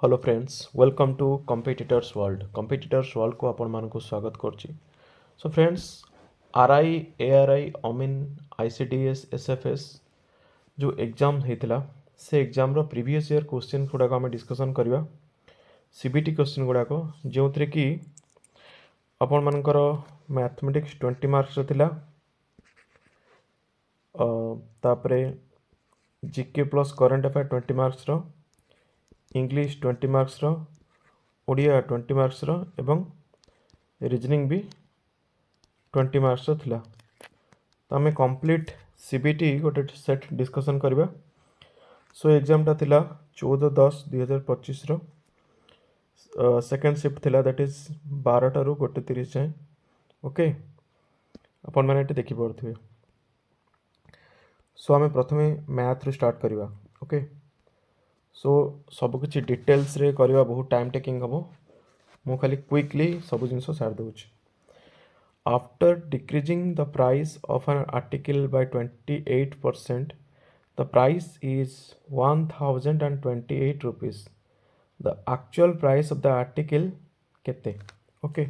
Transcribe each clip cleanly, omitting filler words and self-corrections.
Hello friends, welcome to competitors world को आपण मानक स्वागत करछि। सो फ्रेंड्स, आरआई एआरआई अमीन आईसीडीएस एसएफएस जो एग्जाम हेतिला से एग्जाम रो प्रीवियस ईयर क्वेश्चन गुडा को हम डिस्कशन करबा। सीबीटी क्वेश्चन गुडा को जो थरे कि आपण मानकर मैथमेटिक्स 20 मार्क्स रो थिला, तापरे GK plus current affair 20 marks रो, इंग्लिश 20 मार्क्स रो, ओडिया 20 मार्क्स रो एवं रीजनिंग भी 20 मार्क्स रो थिला। तो आम कंप्लीट सीबीटी गोटे सेट डिस्कशन करबा। सो एग्जाम टा थिला 14/10/2025 रो सेकेंड शिफ्ट थिला, दैट इज 12 टा रु 1:30 जाए। ओके, अपन माने एटे देखि पड़थि। सो आम प्रथमे मैथ रु स्टार्ट करबा। ओके, सो सब किछि डिटेल्स रे करबा बहुत टाइम टेकिंग हबो। मु खाली क्विकली सब जिंस सार दउछि। After decreasing the price of an article by 28%, the price is 1028 rupees. The actual price of the article kete? Okay.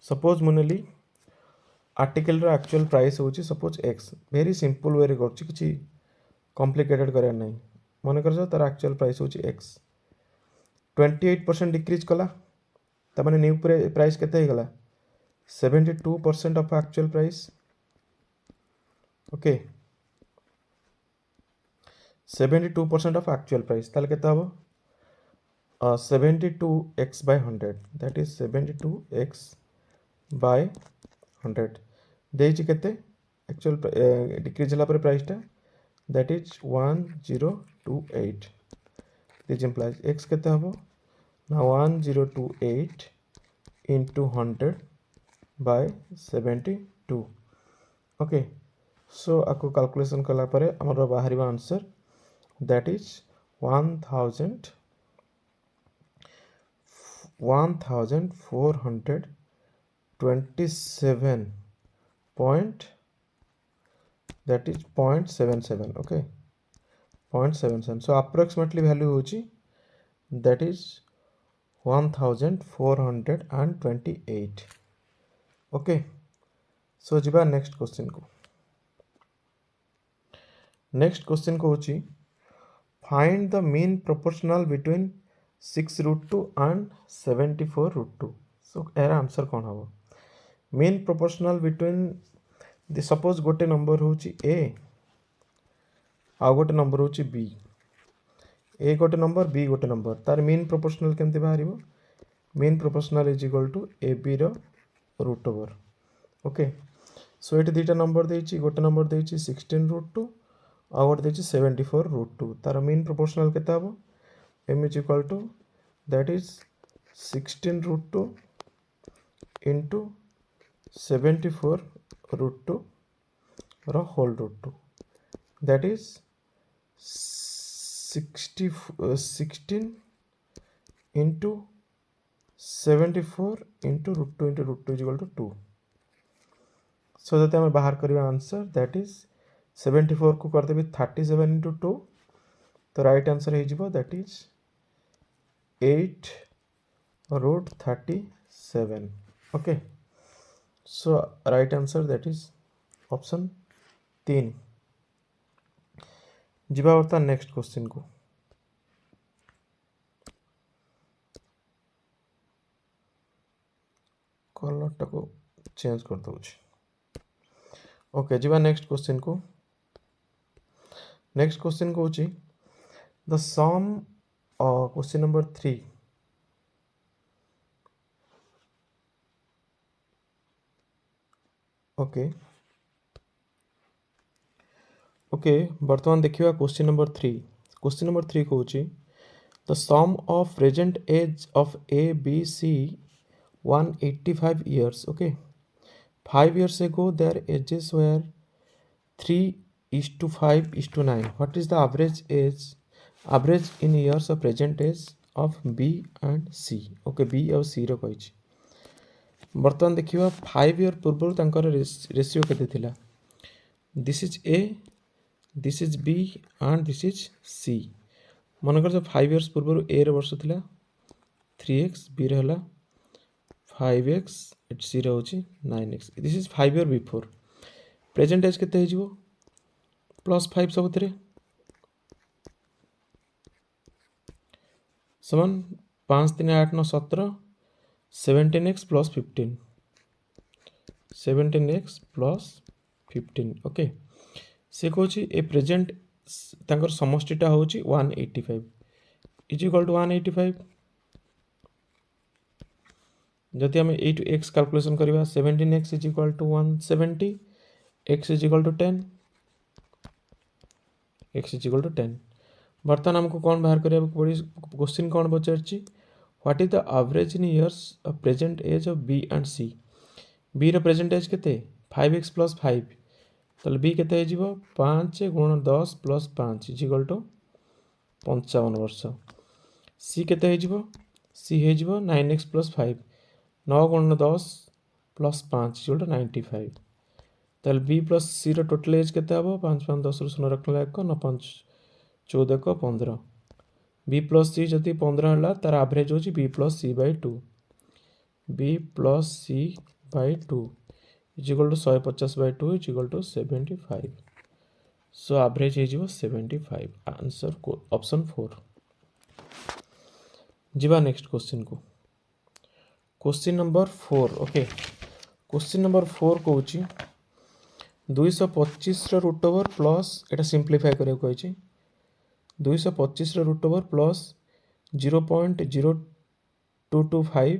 Suppose munali article ro actual price होची suppose x. Very simple way रे करछि, किछि complicated करे नहीं। मन कर तार actual price होची x, 28% डिक्रीज कला, त माने न्यू प्राइस केते हे गला 72% of actual price. Okay, 72% of actual price ताले केते हबो 72x by 100, that is 72x by 100 देछि केते एक्चुअल डिक्रीज हला पर प्राइस टा, that is 1028. This implies x केते हबो ना 1028 into 100 by 72. ओके, सो आपको कैलकुलेशन कला परे हमर बाहरी answer, that is 1427 point, that is 0.77. okay, 0.77. so approximately value होची that is 1428. ओके, सो जिबा नेक्स्ट क्वेश्चन को। नेक्स्ट क्वेश्चन को होची find the mean proportional between 6√2 and 74√2. So एरा आंसर कौन हबो? Mean proportional between the suppose गोटे number होची a आ गोटे नंबर होची b, a गोटे नंबर b गोटे नंबर, तार मीन प्रोपोर्शनल केमते बाहरिबो? Mean proportional is equal to ab रो रूट ओवर। ओके, सो ये दुईटा नंबर देछि, गोटे नंबर देछि 16√2 आ गोटे देछि 74√2, तार मीन प्रोपोर्शनल केते हबो? m is equal to that is 16√2 into 74√2 रो whole root 2, that is 16 into 74 into root 2 into root 2 is equal to 2. सो जते हम बाहर करबा आंसर, दैट इज 74 को कर देबे 37 into 2, तो राइट आंसर हे जिवो that is 8√37. Okay, so right answer that is option 3। जिबा बर्ता नेक्स्ट क्वेश्चन को। कलर टाको चेंज कर दउछि। ओके, जिबा नेक्स्ट क्वेश्चन को। नेक्स्ट क्वेश्चन को होची the sum, question number 3। Okay okay, वर्तमान देखिबा क्वेश्चन नंबर 3। क्वेश्चन नंबर 3 को होची the sum of present age of A B C 185 years. Okay, 5 years ago their ages were 3:5:9. What is the average in years of present age of B and C? Okay, B और C रो कहिछि। बर्तमान देखिबा 5 year पूर्व तांकर ratio केते थिला? This is A, this is B and this is C. मनकर 5 years पूर्व ए रे वर्ष थिला 3x b रे हला 5x एट c रे होची 9x this is 5 year before present age केते हेजिवो +5 सबथिरे समान 5 3 8 9 17 17x + 15 17x + 15 ओके से कहूँ ए प्रेजेंट तांकर समष्टिटा होची 185 इज इक्वल टू 185 जदि आम ए टू एक्स कैलकुलेशन करवा 17x is equal to 170 x is equal to 10 x is equal to 10 बर्तमान हमको कौन बाहर करिया पड़ी क्वेश्चन कौन पचारछि what is the average in years of present age of B and C B रो प्रेजेंट एज केते 5x + 5 ताले बी केते हे जिवो 5 × 10 + 5 इज इक्वल टू 55 वर्ष सी केते हे जिवो सी हे जिवो 9x + 5 9 × 10 + 5 इज इक्वल टू 95 ताले बी प्लस सी रो टोटल एज केते हबो 5 5 10 रो 0 रखला 1 9 5 14 को 15 बी प्लस सी जदि 15 हला तार एवरेज होची B plus C by 2 B plus C by 2 is equal to 150 by 2 is equal to 75 so average हे जिवो 75 आंसर को ऑप्शन 4 जीवा नेक्स्ट क्वेश्चन को question number 4 okay question number 4 कहूची 225 रो रूट ओवर प्लस एटा सिंप्लीफाई करियो कहची 225 रो root over plus 0.0225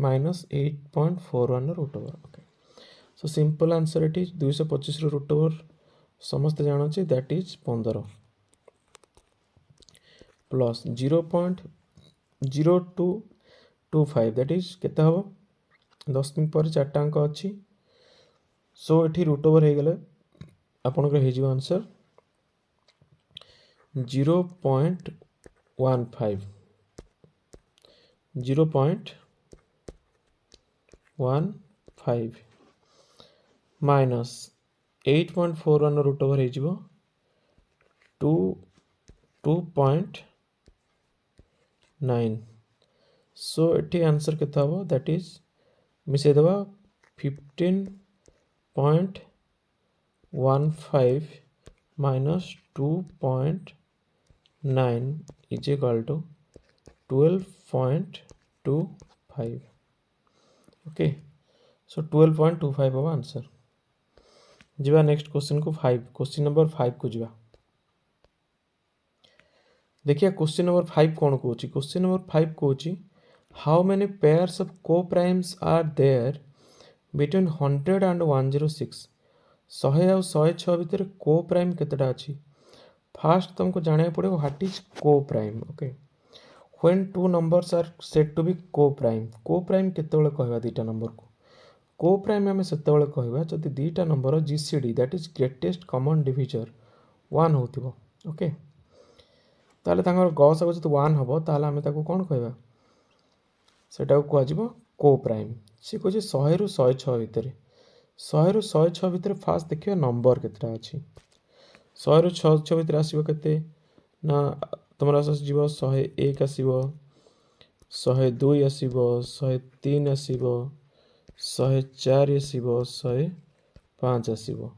minus 8.41 root over okay so simple answer it is 225 रो रूट ओवर समस्त जानो छी that is 15 plus 0.0225 that is केते हबो 10 मिनट पर 4 टा अंक अछि सो एठी रूट ओवर हे गेले आपन के हे जिवो आंसर 0.15 माइनस 8.41 रूट ओवर हे जिवो 2.9 सो एठी आंसर केता हबो दैट इज मिसे देबा 15.15 minus 2.9 is equal to 12.25 okay so 12.25 होगा आंसर जीवा नेक्स्ट क्वेश्चन को 5 क्वेश्चन नंबर 5 को जीवा देखिए क्वेश्चन नंबर 5 कौन कहूची क्वेश्चन नंबर 5 कहूची how many pairs of co-primes are there between 100 and 106 100 और 106 भितर को-प्राइम केतेटा अछि फास्ट तुमको जाने पड़े what is co-prime okay when two numbers are said to be co-prime केतेबेले कहबा दीटा नंबर को को-प्राइम हमें सेतेबेले कहबा जदि दीटा number GCD that is greatest common divisor 1 होतिबो ओके ताले तांगर गसक जदि 1 हबो ताले हमें ताको कोन कहबा सेटा को कहजिबो को-प्राइम से कहजे 100 रु 106 भितर 100 रु 106 भितर फास्ट देखियो नंबर केतेटा अछि 100 रु 106 भितर आसीबो केते ना तमरा आसीबो 101 आसीबो 102 आसीबो 103 आसीबो 104 आसीबो 105 आसीबो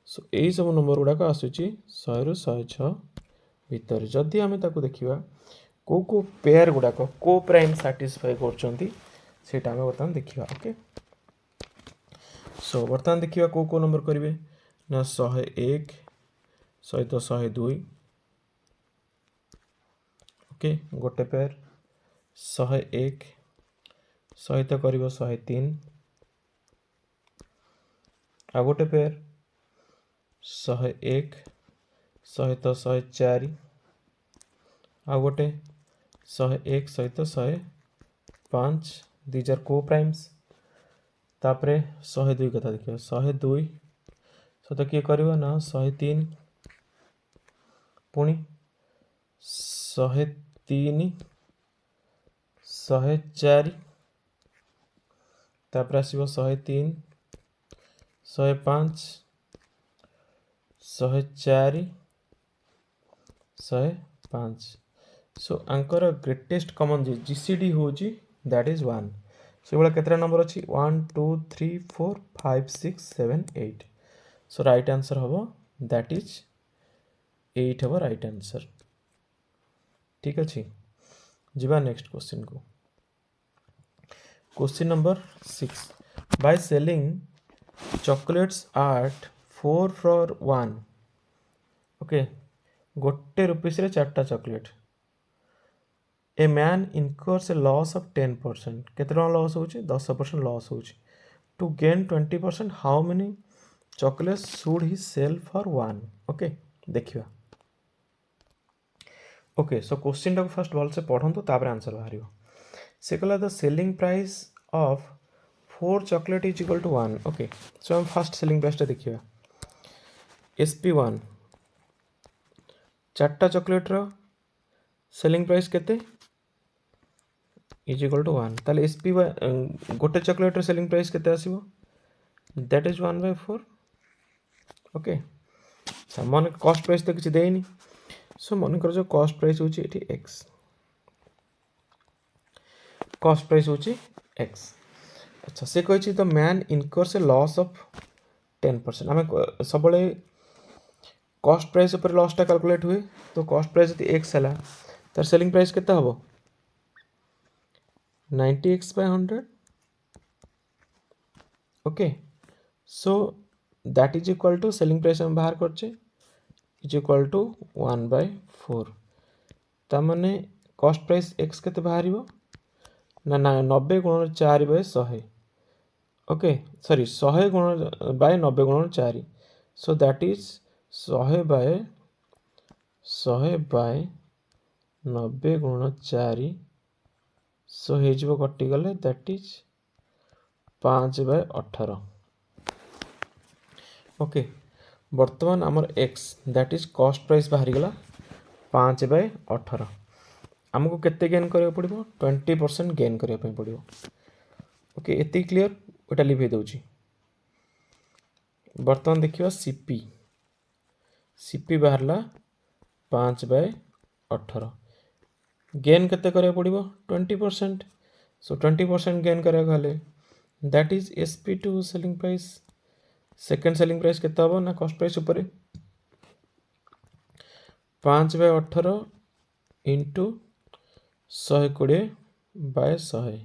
सो एई सब नंबर गुडा आसुची 100 रु 106 भितर जदि हमें ताको देखिबा को पेयर गुडा को प्राइम सैटिस्फाई करचंती सेटा हमें बर्तमान देखिबा ओके सो बर्तमान देखिबा को नंबर करिवे ना 101 सहित 102 ओके गोटे पेयर 101 सहित करिवो 103 आ गोटे पेयर 101 सहित 104 आ गोटे 101 सहित 105 दीज आर को प्राइम्स तापरे 102 कथा देखियो 102 सहित किए करिवो ना 103 पुणी 103 104 तापरे आसीबो 103 105 104 105 सो आंकर ग्रेटेस्ट कॉमन जीसीडी होची दैट इज 1 सो एवला केतरा नंबर अछि 1 2 3 4 5 6 7 8 सो राइट आंसर हबो दैट इज 8 हबो राइट आंसर ठीक अछि जिबा नेक्स्ट क्वेश्चन को question number 6 by selling chocolates at 4 for 1 okay गोटे रुपीस रे 4टा chocolate a man incurs a loss of 10% केते टका लॉस होची 10% लॉस होची to gain 20% how many chocolates should he sell for 1 okay देखिबा ओके सो क्वेश्चन टाको first भल से पढ़ंतु तापर आंसर बाहरियो से कहला the selling price of 4 chocolate is equal to 1 okay so हम फर्स्ट सेलिंग प्राइस टा देखिबा SP1 चारटा चॉकलेट रो सेलिंग प्राइस केते इज इक्वल टू 1 ताले SP गोटे चॉकलेट रो सेलिंग प्राइस केते आसीबो दैट इज 1/4 ओके सामान कॉस्ट प्राइस तो किछि देइनी सो मन कर जो कॉस्ट प्राइस होची एठी x कॉस्ट प्राइस होची x अच्छा से कहछि the man incurs a loss of 10% हमें सबले कॉस्ट प्राइस ऊपर लॉस टा कैलकुलेट हुए तो कॉस्ट प्राइस यदि x हला तर सेलिंग प्राइस केते हबो 90x/100 okay so that is equal to selling price हम बाहर करछे इज इक्वल टू 1/4 ता माने कॉस्ट प्राइस x केते बाहरिबो ना 90 गुणन 4/100 ओके सॉरी 100 गुणन बाय 90 गुणन 4 सो दैट इज 100 बाय 90 गुणन 4 सो हे जिवो कटि गले दैट इज 5/18 ओके वर्तमान आमर x that is cost price बाहरी गला 5/18 आमको केते गेन करियो पड़िबो 20% गेन करियो पय पड़िबो ओके एति क्लियर ओटा लिभे दउची वर्तमान देखिबा सीपी बाहरला 5/18 गेन केते करियो पड़िबो 20% सो 20% गेन करियो गले that is SP2 selling price second selling price केते हबो ना कॉस्ट प्राइस ऊपर 5/18 into 120/100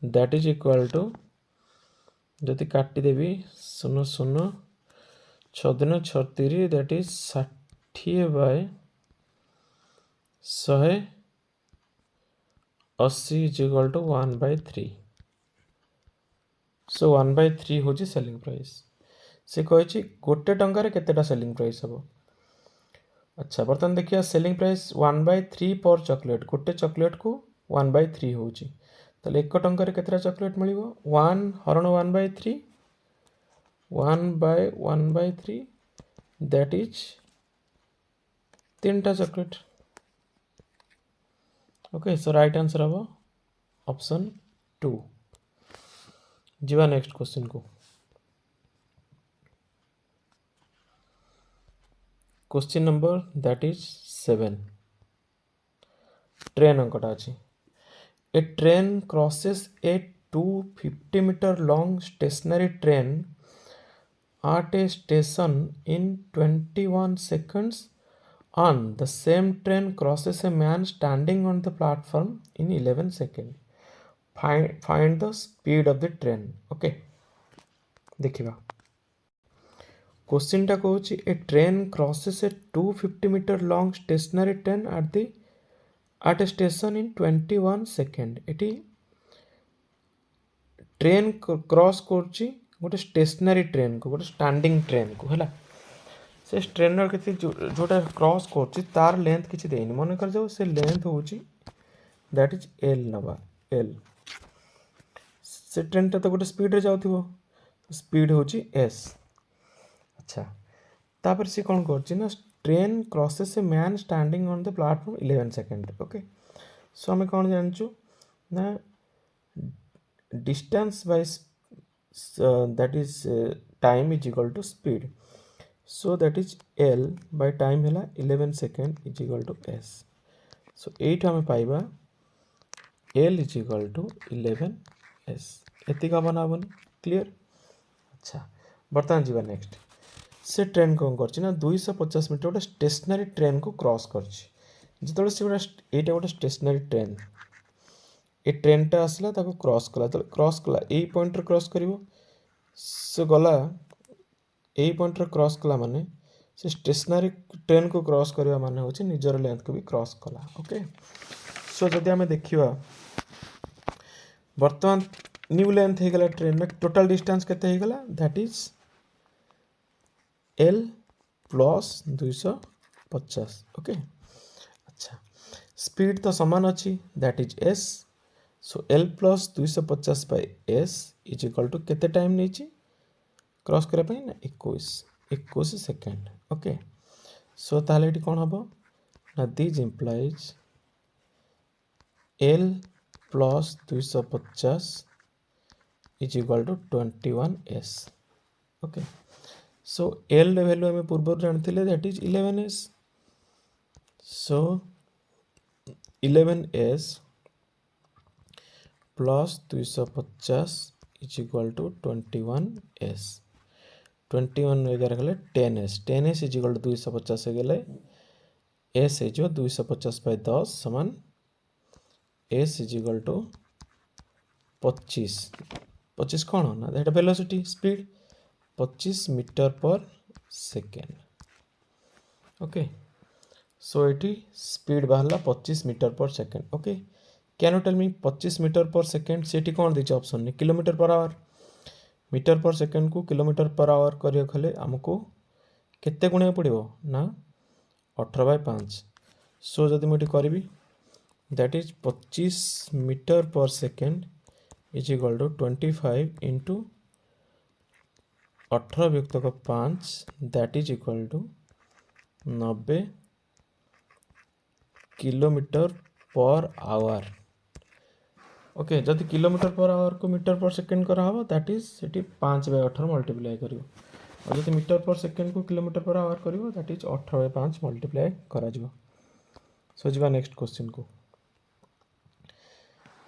that is equal to जदि काटी देबी 0 0 6 दिन 36 that is 60/180 is equal to 1/3 so 1/3 होची सेलिंग प्राइस से कहछि गोटे टंका रे केतेटा सेलिंग प्राइस हबो अच्छा बर्तन देखिया सेलिंग प्राइस 1/3 पर चॉकलेट गोटे चॉकलेट को 1/3 होची ताले 1 टंका रे केतेटा चॉकलेट मिलिबो 1 हरण 1/3 1/1/3 दैट इज 3टा chocolate okay so right answer हबो ऑप्शन 2 जीवा नेक्स्ट क्वेश्चन को question number that is 7 train अंकटा अछि a train crosses a 250 metre long stationary train at a station in 21 seconds on the same train crosses a man standing on the platform in 11 seconds find the speed of the train okay देखिबा question टा कहूची a train crosses a 250 metre long stationary train at a station in 21 second एटी train cross करची गोटे stationery train को गोटे standing train को हैला से ट्रेन के जोटा क्रॉस करची तार लेंथ किछि देनी मन कर जाओ से लेंथ होची दैट इज l नबा l से ट्रेन ता तो गोटे स्पीड रे जाउथिबो स्पीड होची s अच्छा तापर से कोन करची ना train crosses a man standing on the platform 11 second okay so हमें कोन जानचू ना distance by that is time is equal to speed so that is l by time hela 11 second is equal to s so एट आम पाइबा L is equal to 11s एतिक हम ना हेनी clear. अच्छा बर्तमान जी नेक्स्ट से ट्रेन कौन कर 250 मीटर गोटे स्टेशनरी ट्रेन को क्रॉस कर जो से गोटे यहाँ गोटे स्टेशनरी ट्रेन ए ट्रेनटा आसला ताको क्रॉस कला तो क्रॉस कला यही पॉइंट क्रॉस कर से गला यही पॉइंट क्रॉस कला माने से स्टेशनरी ट्रेन को क्रॉस करवा माने होची निजर लेंथ को भी क्रॉस कला। ओके सो जदि आमे देखिबा वर्तमान न्यू लेंथ हो गला ट्रेन में टोटल डिस्टेंस केते हो गला that is L plus 250। Okay अच्छा स्पीड तो समान अच्छी that is S so L plus 250 by S is equal to केते टाइम नहीं क्रॉस करने ना 21 सेकेंड। ओके सो ताले ये कौन हम ना these implies L plus 250 is equal to 21s। Okay so L value आम पूर्व जानते that is 11s so 11s plus 250 is equal to 21s 21 वगैरह गले 10s इज इक्वल टू 250 गले s हो 250 बाय 10 समान s इज इक्वल टू 25 कौन ना that velocity speed 25 metre per second. Okay so ये स्पीड बाहर 25 metre per second. Okay can you tell me 25 metre per second से कौन देती ऑप्शन नहीं kilometre per hour metre per second को kilometre per hour करें आमको केते गुणिया पड़ो ना 18/5 सो जदि मुझे करी that is 25 metre per second is equal to 25 into 18/5 that is equal to 90 kilometre per hour. Okay जदि किलोमीटर पर आवर को मीटर पर सेकेंड करा दैट इज से 5/18 मल्टीप्लाई कर और जब मीटर पर सेकेंड को किलोमीटर पर आवर कर that is 18/5 multiply करा सो जा नेक्स्ट क्वेश्चन को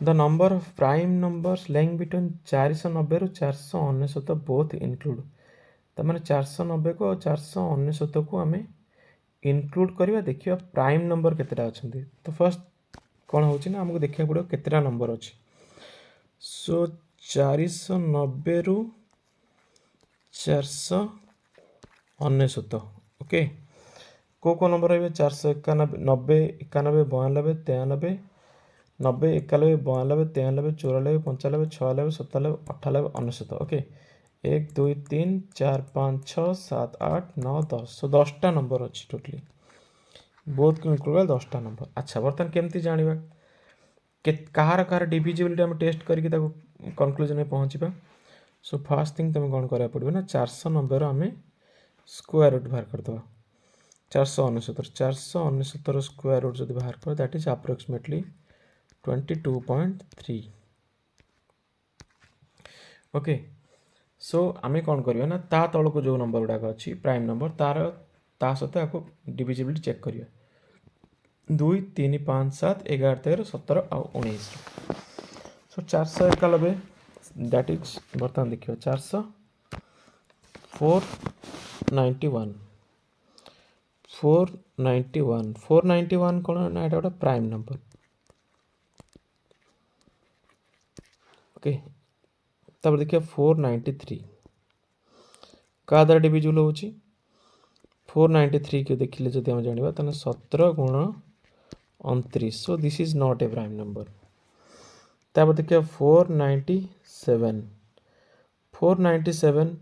the number of prime numbers lying between 490 रु 499 बोथ इनक्लूड तो मैंने 490 को 499 को आम इनक्लूड करवा देखिए प्राइम नंबर केतेटा अच्छा तो फर्स्ट कौन हो आमको देखा पड़ो केतेटा नंबर अच्छी सो 490 रु 499। ओके को नंबर रही 491 90 91 92 93 90 91 92 93 94 95 96 97 98 99। ओके 1 2 3 4 5 6 7 8 9 10 सो 10टा नंबर अच्छी टोटली बहुत को इनक्लूड 10टा नंबर। अच्छा बर्तमान केमती जाना कहार कहार डिविजिबिलिटी आम टेस्ट करके कनक्लूजन में पहुँचा सो फास्ट थिंग तुम कौन करा पड़ो ना 490 आम स्क्वायर रूट बाहर करदे 499 स्क्वायर रूट जो बाहर कर that is approximately 22.3। Okay so आम कौन करवा ना ता तल को जो नंबर गुड़ाक अच्छी प्राइम नंबर तार ता सहित आपको डिविजिबिलिटी चेक करिए 2 3 5 7 11 13 17 और 19 सो 491 दैट इज बर्तमान देखिए 491 कौन ना ये गोटे प्राइम नंबर। ओके तब देखिए 493 क्या द्वारा डिविजिबल हो 493 को देखिले जब हम जाना तो 17 गुण 29 so this is not a prime number. तब देखिए 497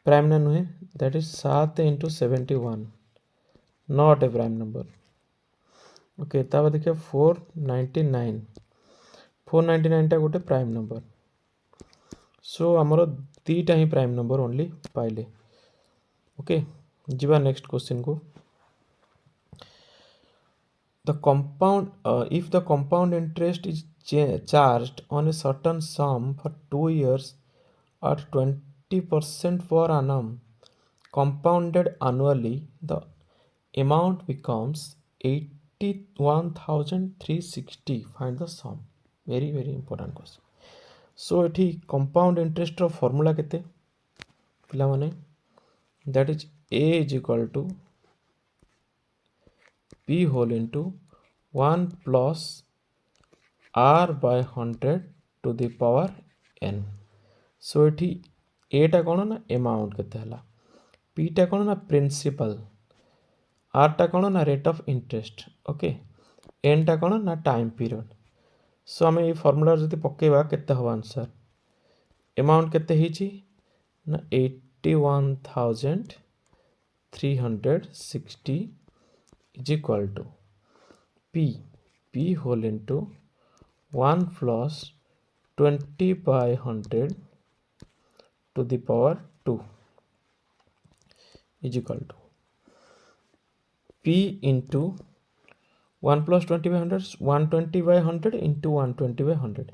प्राइम ना नुहे that is 7 into 71 not a prime number. Okay तब देखिए 499 टा गोटे प्राइम नंबर सो आमर दीटा ही प्राइम नंबर ओनली पाइले। ओके जीवा नेक्स्ट क्वेश्चन को the compound if the compound interest is charged on a certain sum for 2 years at 20% per annum compounded annually the amount becomes 81,360 find the sum very very important question so एठी compound interest रो formula केते पिला माने that is a is equal to p whole into 1 plus r by 100 to the power n so एठी a टा कोन ना amount केते हला p टा कोन ना प्रिंसिपल r टा कोन ना rate of interest okay n टा कोन ना टाइम पीरियड सो हमें ये फार्मूला जति पकेबा केते हो आंसर अमाउंट केते हिची ना 81,360 is equal to p whole into 1 plus 20 by 100 to the power 2 is equal to p into 1 plus 20 by 100 120 by 100 into 120 by 100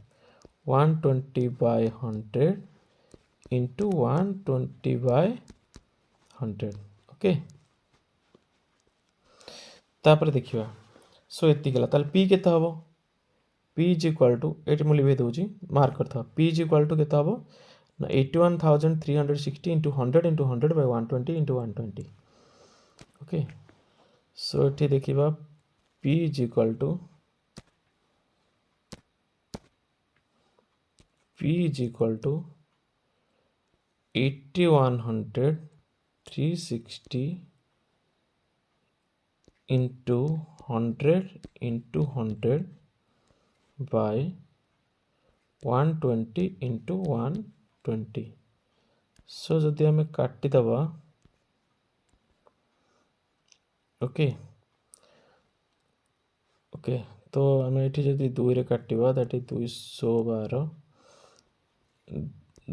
120 by 100 into 120 by 100 okay तापर देखिबा सो एति गेला ताल p केता हबो p is equal to eight मु लिखे दोची मार्क करथा p इज इक्वल टू केता हबो ना 81,360 into 100 into 100 by 120 into 120 okay so एठी देखिबा p is equal to p is equal to 81,360 into 100 into 100 by 120 into 120 सो जदि हमें काटी दबा ओके ओके तो हमें एठी जदि 2 रे काटिबा दैट इज 212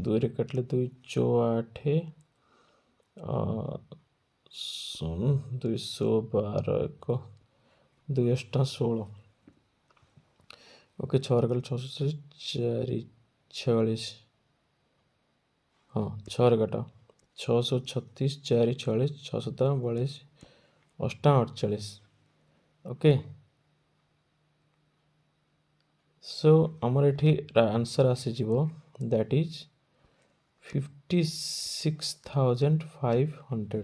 2 रे काटले 2 8 सुन 212 एक 2 8 16 ओके 6 कल 6 4 46 हाँ 6 काट 636 4 46 6 42 8 48 ओके सो आमर एठी आंसर आसी जीवो that is 56,500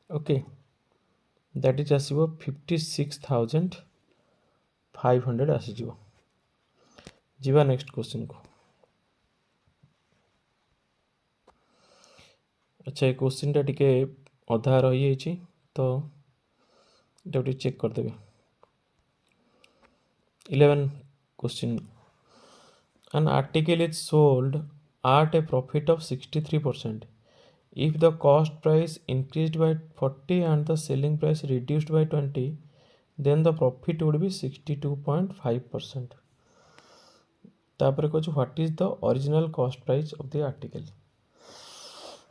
okay that is आसीबो 56,500 आसी जीवो जीवा नेक्स्ट क्वेश्चन को अच्छा ये क्वेश्चन टा टिके अधा रही जाइए तो ये चेक कर देबे 11 question an article is sold at a profit of 63% if the cost price increased by 40 and the selling price reduced by 20 then the profit would be 62.5% तापर कुछ what is the original cost price of the article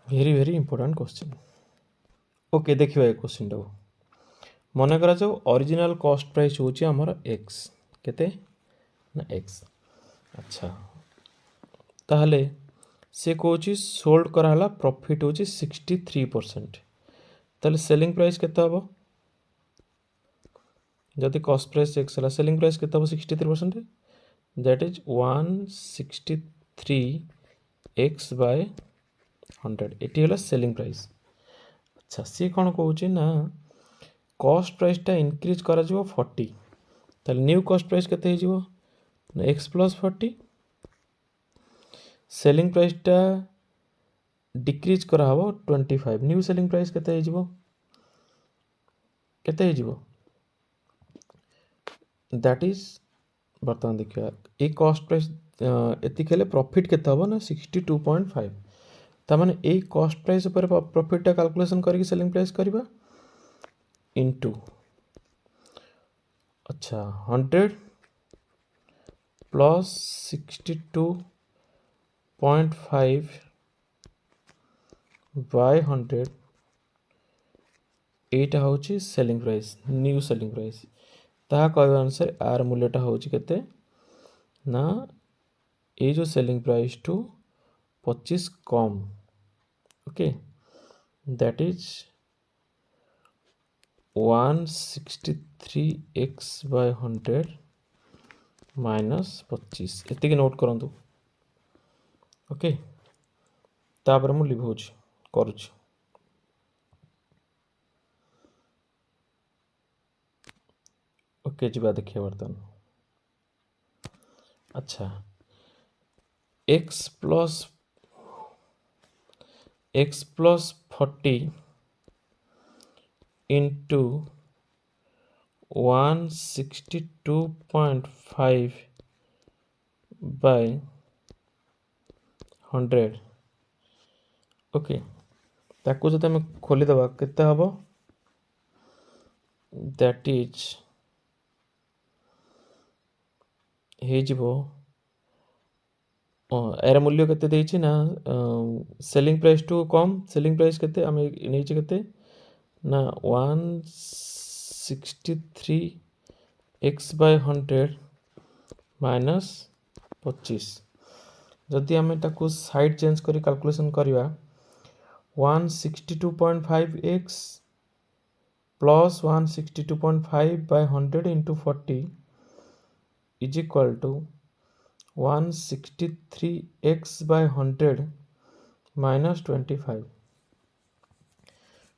very important question okay देखिबा ए question टा मन करा जाओ original cost price होची हमर x केते ना x अच्छा ताहले से कोची सोल्ड करा हला प्रॉफिट होची 63% ताहले सेलिंग प्राइस केते हबो जदि कॉस्ट प्राइस x हला सेलिंग प्राइस केते हबो 63% that is 163x by 100 eighty हला सेलिंग प्राइस अच्छा सी कोन कहूची ना कॉस्ट प्राइस टा इंक्रीज करा जिवो 40 ताले न्यू कॉस्ट प्राइस केते हे जिवो ना x plus 40 सेलिंग प्राइस टा डिक्रीज करा हबो 25 न्यू सेलिंग प्राइस केते हे जिवो दैट इज बर्तमान देखिया ए कॉस्ट प्राइस एति खेले प्रॉफिट केते हबो ना 62.5 ता माने ए कॉस्ट प्राइस ऊपर प्रॉफिट टा कैलकुलेशन करके सेलिंग प्राइस करबा इनटू अच्छा 100 प्लस 62.5 बाय 100 एटा होची selling price new selling price ता कहबा अनुसार आर मूल्यटा होची केते ना ए जो सेलिंग प्राइस टू 25 कम ओके दैट इज 163x/100 -25 ଏତିକି ନୋଟ୍ କରନ୍ତୁ। ओके तापर मु लिखुची करूची। ओके जी देखिए बर्तमान अच्छा x plus 40 into 162.5 by 100 okay ताकू जब आम खोलीदे केते हम दैट इज हो यार मूल्य केते देछि ना सेलिंग प्राइस टू कम सेलिंग प्राइस केते आम नेछि केते ना 163x/100 -25 जदि आम ताकू साइड चेंज करी कैलकुलेशन करवा 162.5x plus 162.5/100 into 40 is equal to 163x/100 -25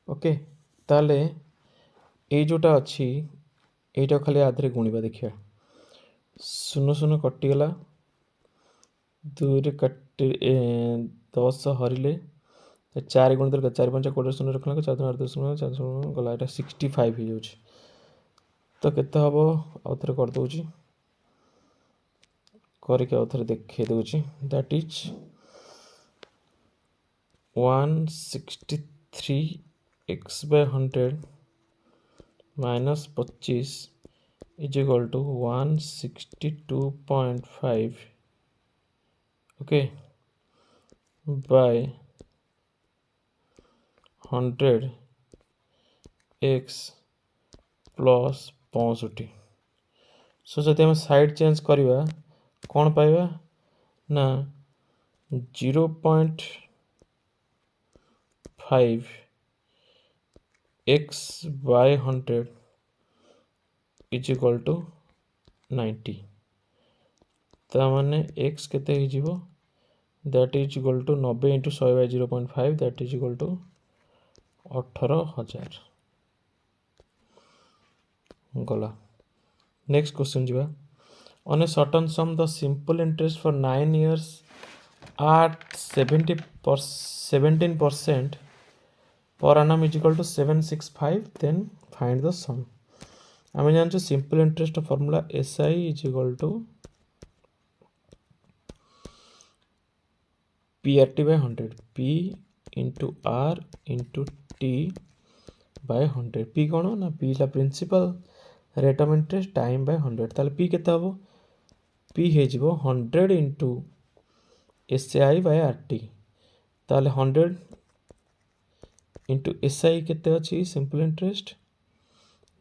okay ताले ये जोटा अच्छी यहीटा खाली आधे गुणवा देखिए 0 कटिगला 2 कटि 10 हरिले 4 गुण 4 5 20 शून्य रखना 4 10 4 गला 65 हो जाउछि तो केते हबो आउ थरे कर दोउछि करके आउ थरे देखे दोउछि that is 163x/100 -25 is equal to 162.5 okay by 100 x plus 65 सो जदि हम साइड चेंज करवा कौन पाइबा ना 0.5 x/100 is equal to 90 ता माने x केते ही जीवो that is equal to 90 into 100/0.5 that is equal to 18,000 गला नेक्स्ट क्वेश्चन जीवा on a certain sum the simple interest for 9 years at 17% per annum is equal to 765 then find the sum आम जान simple interest formula SI is equal to PRT/100 P into R into T by 100 P कौन ना P ला principal rate of interest time by 100 ताले P केते हबो P हे जिवो 100 into SI by RT ताले 100 into SI केते अछि simple interest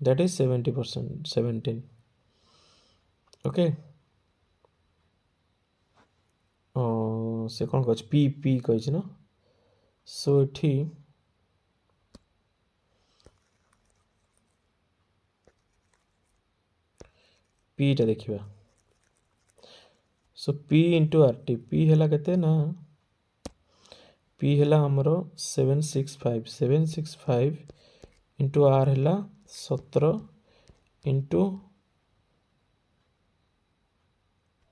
that is 70% 17 okay से कौन कह पी कही ना सो एठी पीटा देखिबा so P into R T P है केते ना पी है हमरो 765 इंटू आर है 17 इंटू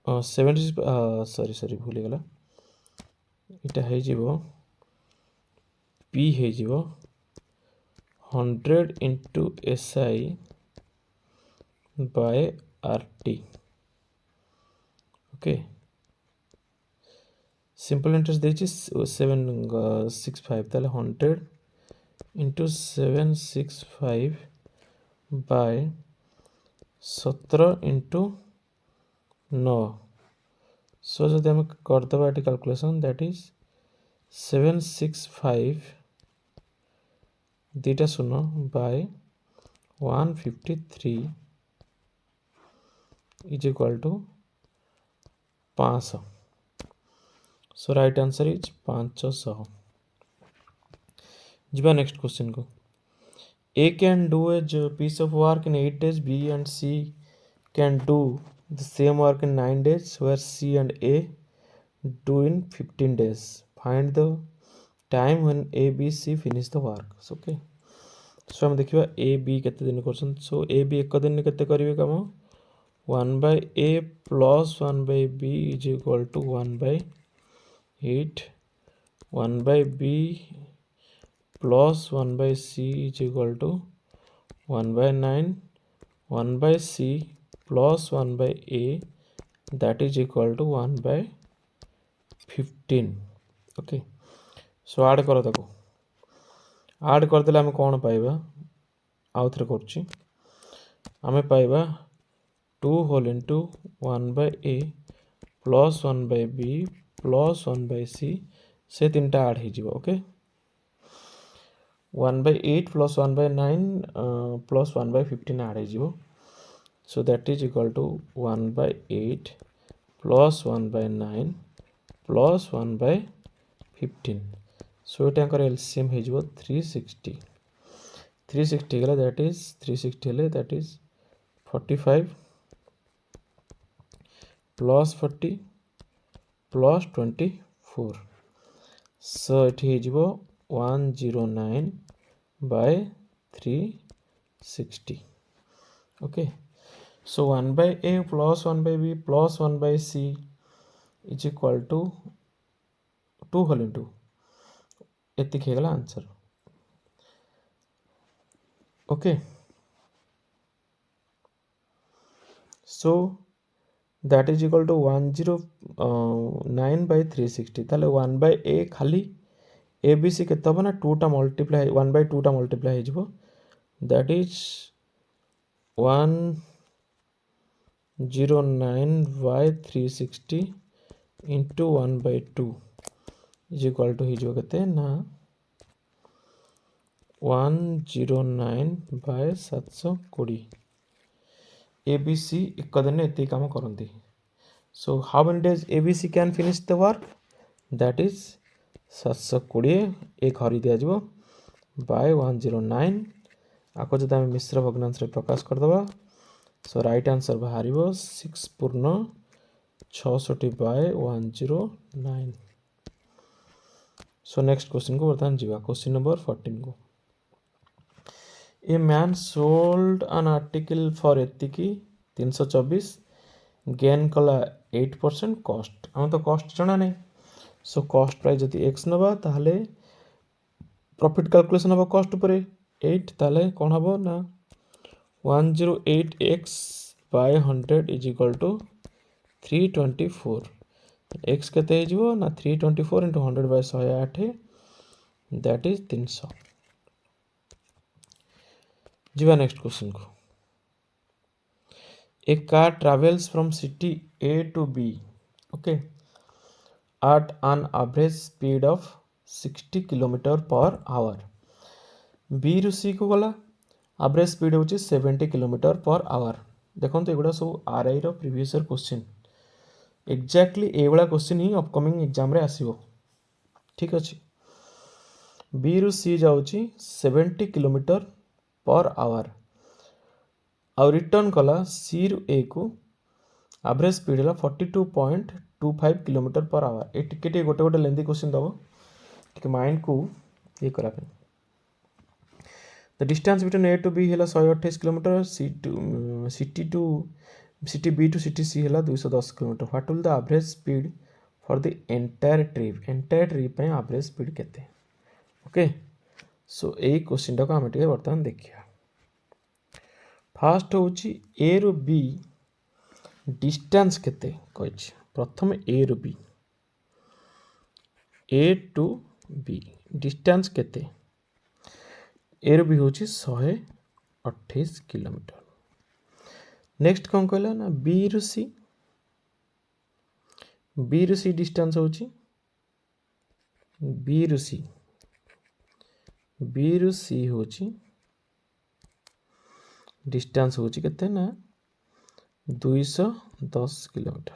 70 सॉरी भूल गला इटा है जीवो पी है जीवो 100 into SI by RT okay simple interest देछि 765 ताले 100 इंटू 765 by 17 इंटू 9 सो जदि हम करदबा एटी कैलकुलेशन दैट इज 765 2 शून्य by 153 is equal to 500 so right answer is 500 जीवा नेक्स्ट क्वेश्चन को A can do a piece of work in 8 days, B and C can do the same work in 9 days, where C and A do in 15 days. Find the time when A, B, C finish the work. So, okay. So हम देखिए A, B केते दिन करछन. So A, B एक दिन केते करिवे काम 1 by A plus 1 by B is equal to 1 by 8. 1 by B plus 1 by C is equal to 1 by 9. 1 by C plus 1 by A, that is equal to 1 by 15. Okay. So add करो ताको. add करदेले आमे कोन पाइबा आउ थरे करछि आमे पाइबा 2 whole into 1 by A plus 1 by B plus 1 by C से तीनटा add हो जिवो. Okay 1 by 8 plus 1 by 9 plus 1 by 15 add हो जिवो. So that is equal to 1 by 8 plus 1 by 9 plus 1 by 15. So it anchor LCM हो जिवो 360. 360 गला that is 360 ले that is 45 plus 40 plus 24. So it is 109 by 360. Okay. So 1 by A plus 1 by B plus 1 by C is equal to 2 whole into एतिक हेगला answer. Okay. So that is equal to 109 by 360. ताले 1 by A खाली ABC केते हबो ना 2 टा multiply 1 by 2 टा multiply हे जिवो. That is 109 by 360 into 1 by 2 is equal to हे जिवो केते ना 109 by 720. ABC एक दिन एते काम करंती. So how many days ABC can finish the work? That is 720 एक हरि दिया जिवो by 109. आको जदि हम मिश्र भग्नांश रे प्रकाश कर दबा. So right answer बाहरिबो 6 पूर्ण 66 by 109. So next question को बर्तमान जीवा. Question number 14 को. A man sold an article for एतिकी 324 gain कला 8% कॉस्ट. हम तो कॉस्ट जाना नहीं. सो कॉस्ट प्राइस जदि x नबा ताहले प्रॉफिट कैलकुलेशन हबो कॉस्ट ऊपर 8 ताहले कोन हबो ना 108x by 100 is equal to 324. x केते हे जिवो ना 324 into 100 by 108 that is 300. जीवा नेक्स्ट क्वेश्चन को. A car travels from city A to B, okay, at an average speed of 60 km per hour. B रू C को गला average speed होची 70 km per hour. देखो तो एगुड़ा सब RI रो प्रीवियस ईयर क्वेश्चन एक्जाक्टली एगुड़ा क्वेश्चन ही अपकमिंग एग्जाम रे आसीबो. ठीक अछि. B रू C जाउची 70 km per hour. और रिटर्न कला C रू A को एवरेज स्पीड है 42.25 km per hour. ए टिके गोटे गोटे लेंदी क्वेश्चन दबो टिके माइंड को ये करा पे. The distance between A to B है 128 km. City B to city C है 210 km. What will the average speed for the entire trip. Entire trip पे एवरेज स्पीड केते. ओके. सो ए क्वेश्चन टा को हम टिके वर्तमान देखिया. फास्ट होची A रू B डिस्टेंस केते कहिछि. प्रथम A रू B A to B distance केते. A रू B होची 128 किलोमीटर. नेक्स्ट कौन कहला ना B रू C. B रू C डिस्टेंस होची B रू C. B रू C होची डिस्टेंस होची केते ना 210 किलोमीटर.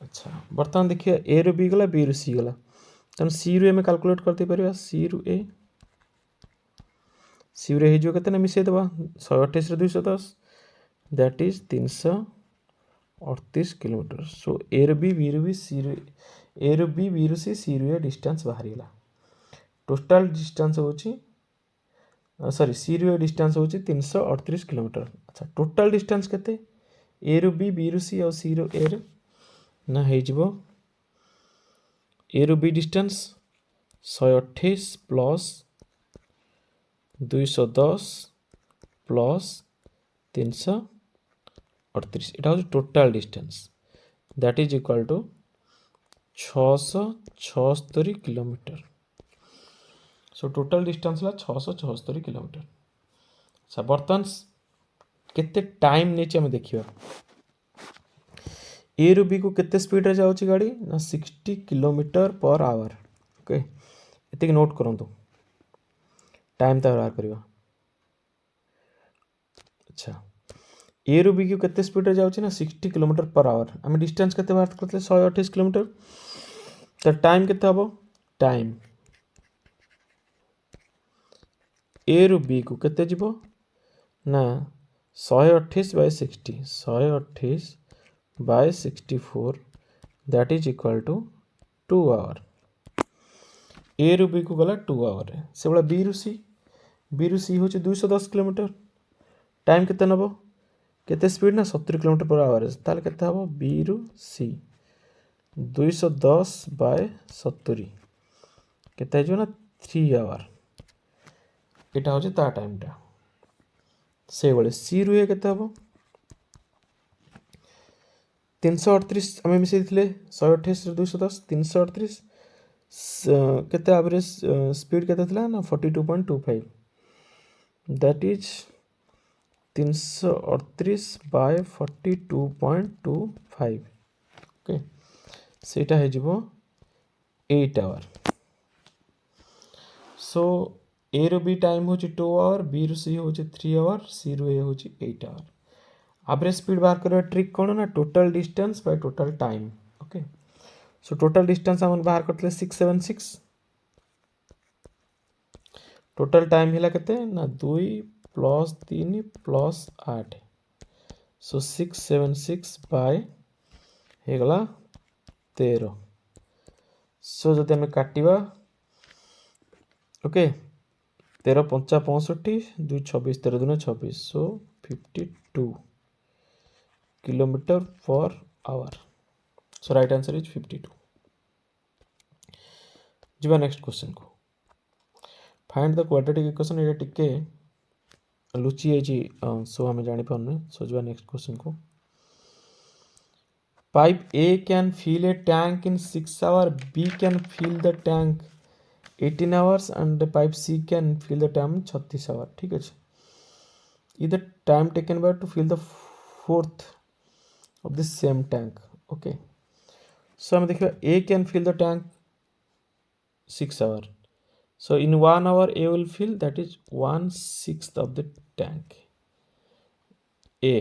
अच्छा बर्तमान देखिए A रू B गला B रू C गला. तन C रू A में कैलकुलेट करते परिबा. C रू A सी रे हो केते ना मिसई देबा 128 रे 210 that is 338 kilometre. So A रो बी रो बी सी रो ए रो बी रो सी रो ए डिस्टेंस बाहरी गला। टोटल डिस्टेंस होची सॉरी सी रो ए डिस्टेंस होची 338 किलोमीटर। अच्छा टोटल डिस्टेंस केते ए रो बी रो सी और सी रो ए रे ना हे जिवो ए रो बी डिस्टेंस 128 प्लस 210 प्लस 338 এটা হচ্ছে total distance that is equal to 676 kilometre. So total distance হল 676 কিলোমিটার। আচ্ছা বর্তমান কেতে টাইম নেছি আমি দেখিবা ए रु बी को केते स्पीड रे जाउची गाड़ी ना 60 किलोमीटर पर आवर। ओके एतिक नोट करंतु टाइम ता बाहर करबा। अच्छा ए रु बी को केते स्पीड रे जाउची ना 60 किलोमीटर पर आवर। हम डिस्टेंस केते बाहर करतले 128 किलोमीटर तो टाइम केते हबो टाइम ए रु बी को केते जिवो ना 128 bye 60 128 by 64 that is equal to 2 hour। ए रु बी को गला 2 आवर से बड़ा बी रु सी होची 210 किलोमीटर टाइम केते नबो केते स्पीड ना 70 किलोमीटर पर आवर ताले केते हबो बी रु सी 210 बाय 70 केते जो ना 3 आवर एटा होची ता टाइम टा से बळे सी रु ए केते हबो 338 आम मिसई 128 210 338 केते एवरेज स्पीड केते थिला ना 42.25 दैट इज 338 बाय 42.25 ओके सेटा हे जिवो 8 आवर। सो ए रो बी टाइम होची 2 आवर बी रो सी होची 3 आवर सी रो ए होची 8 आवर। एवरेज स्पीड बाहर करवा ट्रिक कौन ना total distance by total time. Okay so total distance हम बाहर करते 676 टोटल टाइम हिला केते ना 2 प्लस 3 प्लस 8 सो 676 बाय हे गला 13 सो जदि हमें काटिबा ओके 13 5 65 2 26 13 2 26 सो 52 kilometre per hour. So right answer is 52। जीवा नेक्स्ट क्वेश्चन को फाइंड द क्वाड्रेटिक इक्वेशन ये टिके लुचि है जी सो हमें जानि पारने। सो जीवा नेक्स्ट क्वेश्चन को pipe A can fill a tank in 6 hour B can fill the tank 18 hours and pipe C can fill the tank 36 hour. ठीक है इधर time taken by to fill the fourth of the same tank। okay so हम देखिए A can fill the tank 6 hour so in 1 hour A will fill that is 1/6 of the tank A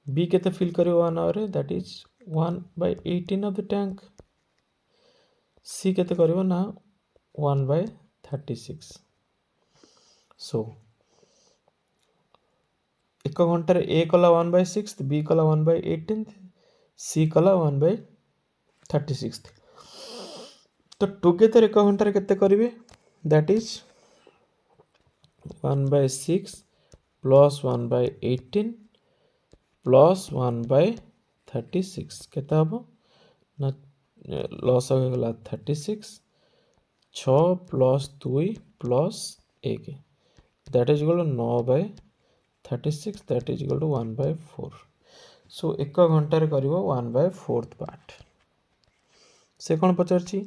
B केते fill करियो 1 hour रे that is 1/18 of the tank C केते करियो ना 1/36 so एक घंटा ए कला 1/6 बी कला 1/18 सी कला 1/36 तो टुगेदर एक घंटा केते करिवे दैट इज 1/6 प्लस 1/18 प्लस 1/36 केते हबो ना लॉस हो गला 36 6 plus 2 plus 1 that is equal 9/36 that is equal to 1/4 so एक घंटा रे करिवो 1/4 पार्ट से कोन पचरची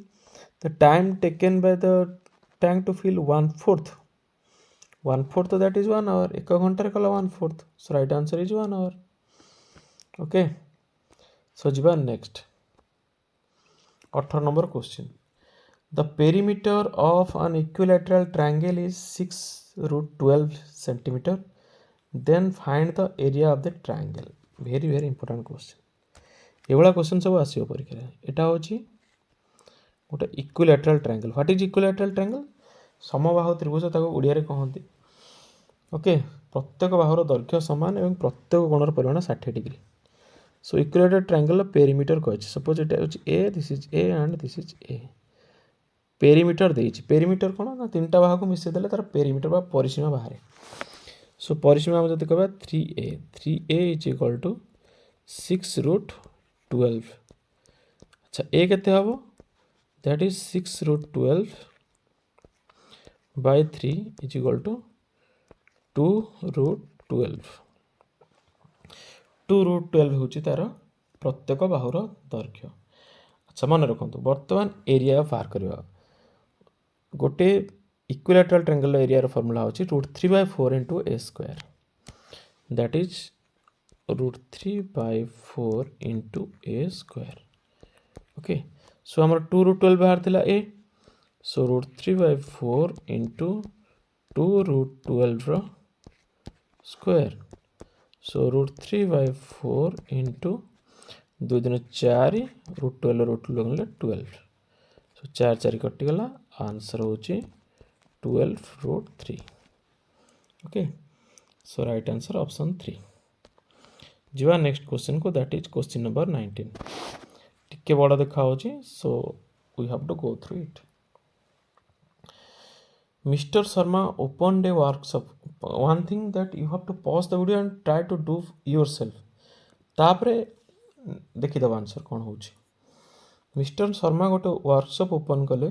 the time taken by the tank to fill 1/4 तो that is 1 hour एक घंटा रे कला 1/4 so right answer is 1 hour। okay so जीवा next 18 number question the perimeter of an equilateral triangle is 6√12 centimeter then find the area of the triangle। very very important question Yeola question सब आसीयो परीक्षा रे एटा होची गोटे equilateral triangle. What is equilateral triangle समबाहु त्रिभुज ताको ओडिया रे कहंती ओके प्रत्येक बाहुर दैर्घ्य सामान और प्रत्येक कोणर परिमाण 60 degree so equilateral triangle perimeter कह सपोज ये हूँ A this is A and this is A perimeter देइछि पेरीमीटर कौन ना तीनटा बाहु को मिसेदेले तार पेरीमीटर बा परिसीमा बाहर सो परिसीमा हम जदि कहबा 3a इज इक्वल टू 6√12 अच्छा ए केते हबो that is 6√12 by 3 is equal to 2√12 2√12 हूँ तार प्रत्येक बाहुर दैर्घ्य अच्छा मन रखु बर्तमान एरिया बाहर करवा गोटे इक्विलेटरल ट्रायंगल एरिया फॉर्मूला होची √3/4 into A square that is √3/4 into A square okay so हमर 2√12 बाहर थिला ए सो √3/4 इंटू 2√12 रो स्क्वायर सो √3/4 इंटू 2 दिन 4 √12 12 सो 4 4 कटिगला आंसर होची 12√3 okay so right answer option 3 जीवा नेक्स्ट क्वेश्चन को दैट इज क्वेश्चन नंबर 19 टिके बड़ा देखा होची so we have to go through it Mr. Sharma opened a workshop. One thing that you have to pause the video and try to do yourself. तापरे देखी दबा answer कौन होची mister Sharma गोटे वर्कशॉप ओपन कले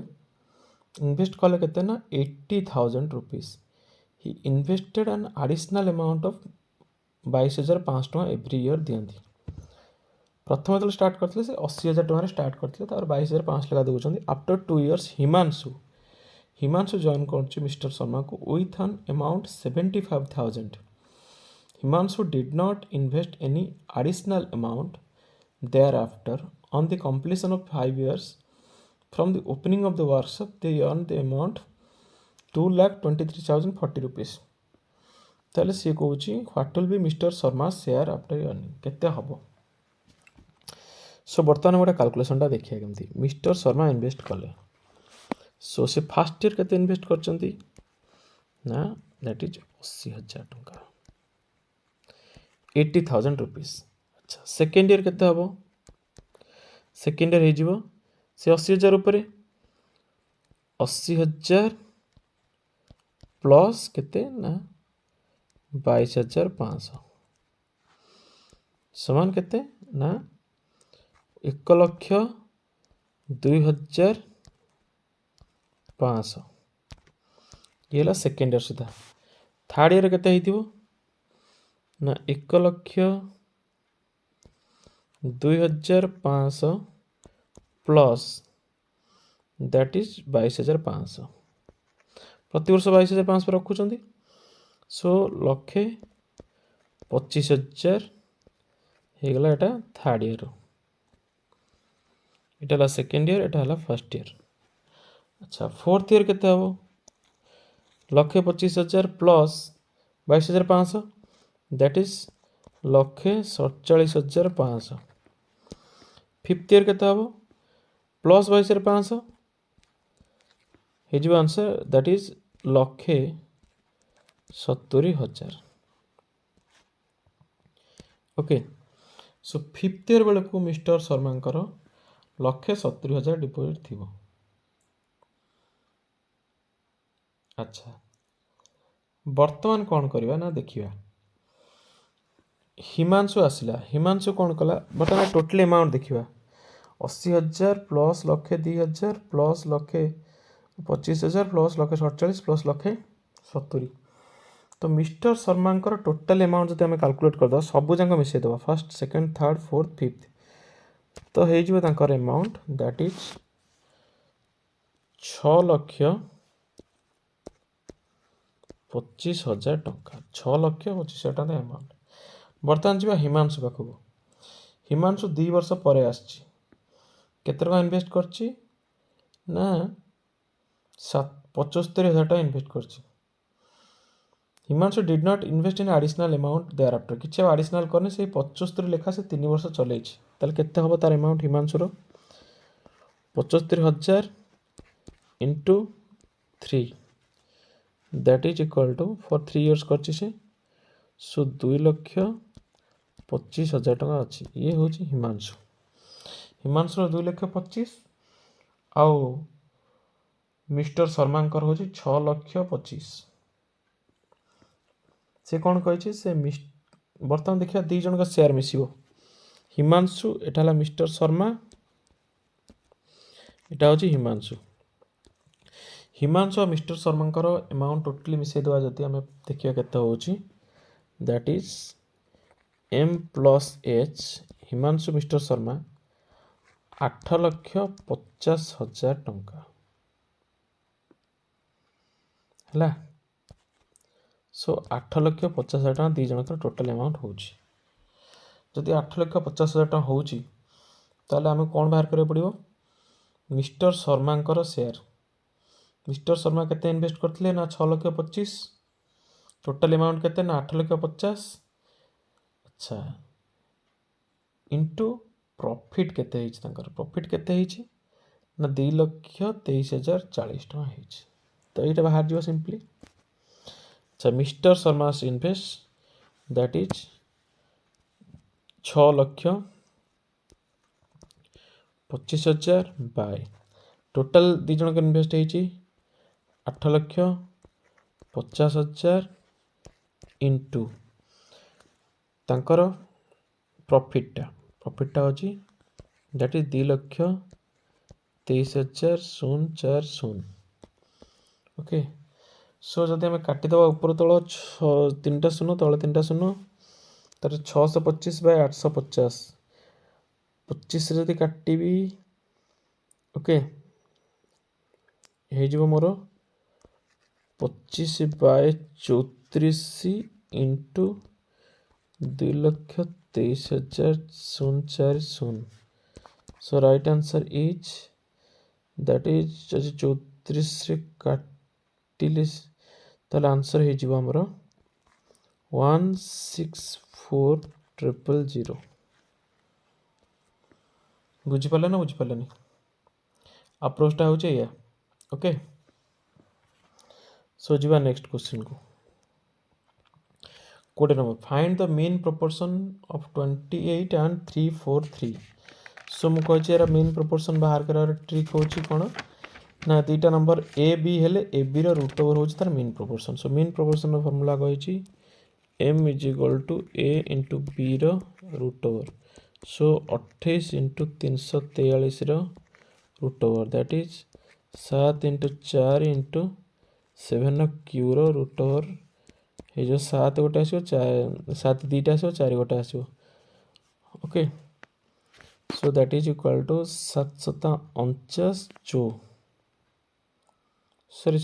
इन्वेस्ट कले केते ना 80,000 rupees he invested an additional amount of 22,500 टका एवरी ईयर दियंती प्रथम जो स्टार्ट करते से 80,000 टका स्टार्ट करते 22,500 लगा देउछंदी आफ्टर 2 इयर्स हिमांशु जॉइन कर मिस्टर शर्मा को with an amount 75,000 Himanshu did not invest any additional amount thereafter on the completion of 5 years from the opening of the workshop they earned the amount 2,23,040 rupees ताले सी कहूँ what will be mister Sharma share after earning केते हबो सो बर्तमान गोटे कैलकुलेशनटा देखिए केमती mister Sharma invest कले सो से फर्स्ट ईयर केते इन्वेस्ट करचंती ना दैट इज 80,000 टंका 80,000 रुपीस अच्छा सेकेंड ईयर केते हबो सेकेंड ईयर हेजिवो से 80,000 ऊपर 80,000 प्लस केते ना 22,500 समान केते ना 1,02,500 ये ला सेकेंड ईयर सुधा थर्ड ईयर केते हेतिवो ना 1,02,500 प्लस दैट इज 22,500 प्रति वर्ष 22,500 रखुचंदी सो 1,25,000 हे गला एटा थर्ड ईयर एटा ला सेकेंड ईयर एटा ला फर्स्ट ईयर अच्छा फोर्थ ईयर केते हबो 1,25,000 plus 22,500 that is 1,47,500 fifth year केते हबो प्लस 22,500 हेजिबो answer that is 1,70,000 okay so fifth year बेले को मिस्टर शर्मा 1,70,000 डिपोजिट थिबो अच्छा वर्तमान कौन करवा ना देखिया हिमांशु आसला हिमांशु कौन कला बर्तमान टोटल अमाउंट देखिया 80,000 प्लस 1,02,000 प्लस 1,25,000 प्लस 1,47 प्लस 1,70 तो मिस्टर शर्मा टोटल अमाउंट जो आम कैलकुलेट करदे सब जाक मिसई दबा first second third fourth fifth तो हो अमाउंट दैट इज 6,25,000 टंका 6,25,000 टंका अमाउंट बर्तमान जी हिमांशु पाखक हिमांशु 2 वर्ष पर आसछि केते टका इन्वेस्ट करछि ना 75,000 टका इन्वेस्ट करछि Himanshu did not invest in additional amount there after किछि एडिशनल करने से 75 लेखा से 3 वर्ष चलैछि ताले केते हबो तार अमाउंट हिमांशु रो 75,000 into 3 that is equal to for 3 years करछि से सो 2,25,000 टका अच्छी ये हूँ हिमांशु हिमांशु 2,25,000 आउ मिस्टर शर्मांकर हूँ 6,25,000 से कौन कही से बर्तमान देखिए दी जन का शेयर मिसिबो हिमांशु एटा हला मिस्टर शर्मा एटा हूँ हिमांशु हिमांशु और मिस्टर शर्मांकर अमाउंट टोटली मिसई देवा जदि आम देखिए केते होची that is M plus H Himanshu mister Sharma 8,50,000 टंका है सो 8,50,000 टका दी जन टोटाल अमाउंट होची जदि 8,50,000 टका होची ताले आमे कोन बाहर करे पड़िबो मिस्टर शर्मांकर शेयर मिस्टर शर्मा केते इन्वेस्ट करथिले ना 6,25,000 टोटल अमाउंट केते ना 8,50,000 अच्छा इंटू प्रॉफिट केते हिच तांकर प्रॉफिट केते हिच ना 2,23,040 टका हिच तो एटा बाहर जिवो सिंपली अच्छा mister Sharma invest that is 6,25,000 by total दी जन के इन्वेस्ट हिची 8,50,000 इंटू तांकर प्रॉफिटा होची दैट इज 2,23,040 ओके सो जदि आम काटिदेवा ऊपर तल 3टा शून्य तले 3टा शून्य तर 625 बाय 850 25 जदि काटिबी ओके हो more 25 by 34 into 2,23,040 so right answer is that is 34 काटिले ताले आंसर हो मोर 164,000 बुझिपारे ना बुझिपारे अप्रोचटा हो ओके सो जीवा नेक्स्ट क्वेश्चन को 20 number find the mean proportion of 28 and 343 सो मुझे यार मीन प्रोपोर्शन बाहर करार ट्रिक होची कौन ना दुईटा नंबर ए बी हेले ए बी रो रूट ओवर होची तार mean proportion so mean proportion रो फार्मूला कही m is equal to a into B रो रूट ओवर सो 28 इंटू 343 रो root over that is 7 into 4 into 7 cube रो root over ये जो 7 गोटे आसो 7 दुईटा आसो 4 गोटे आसो okay so that is equal to 749 sorry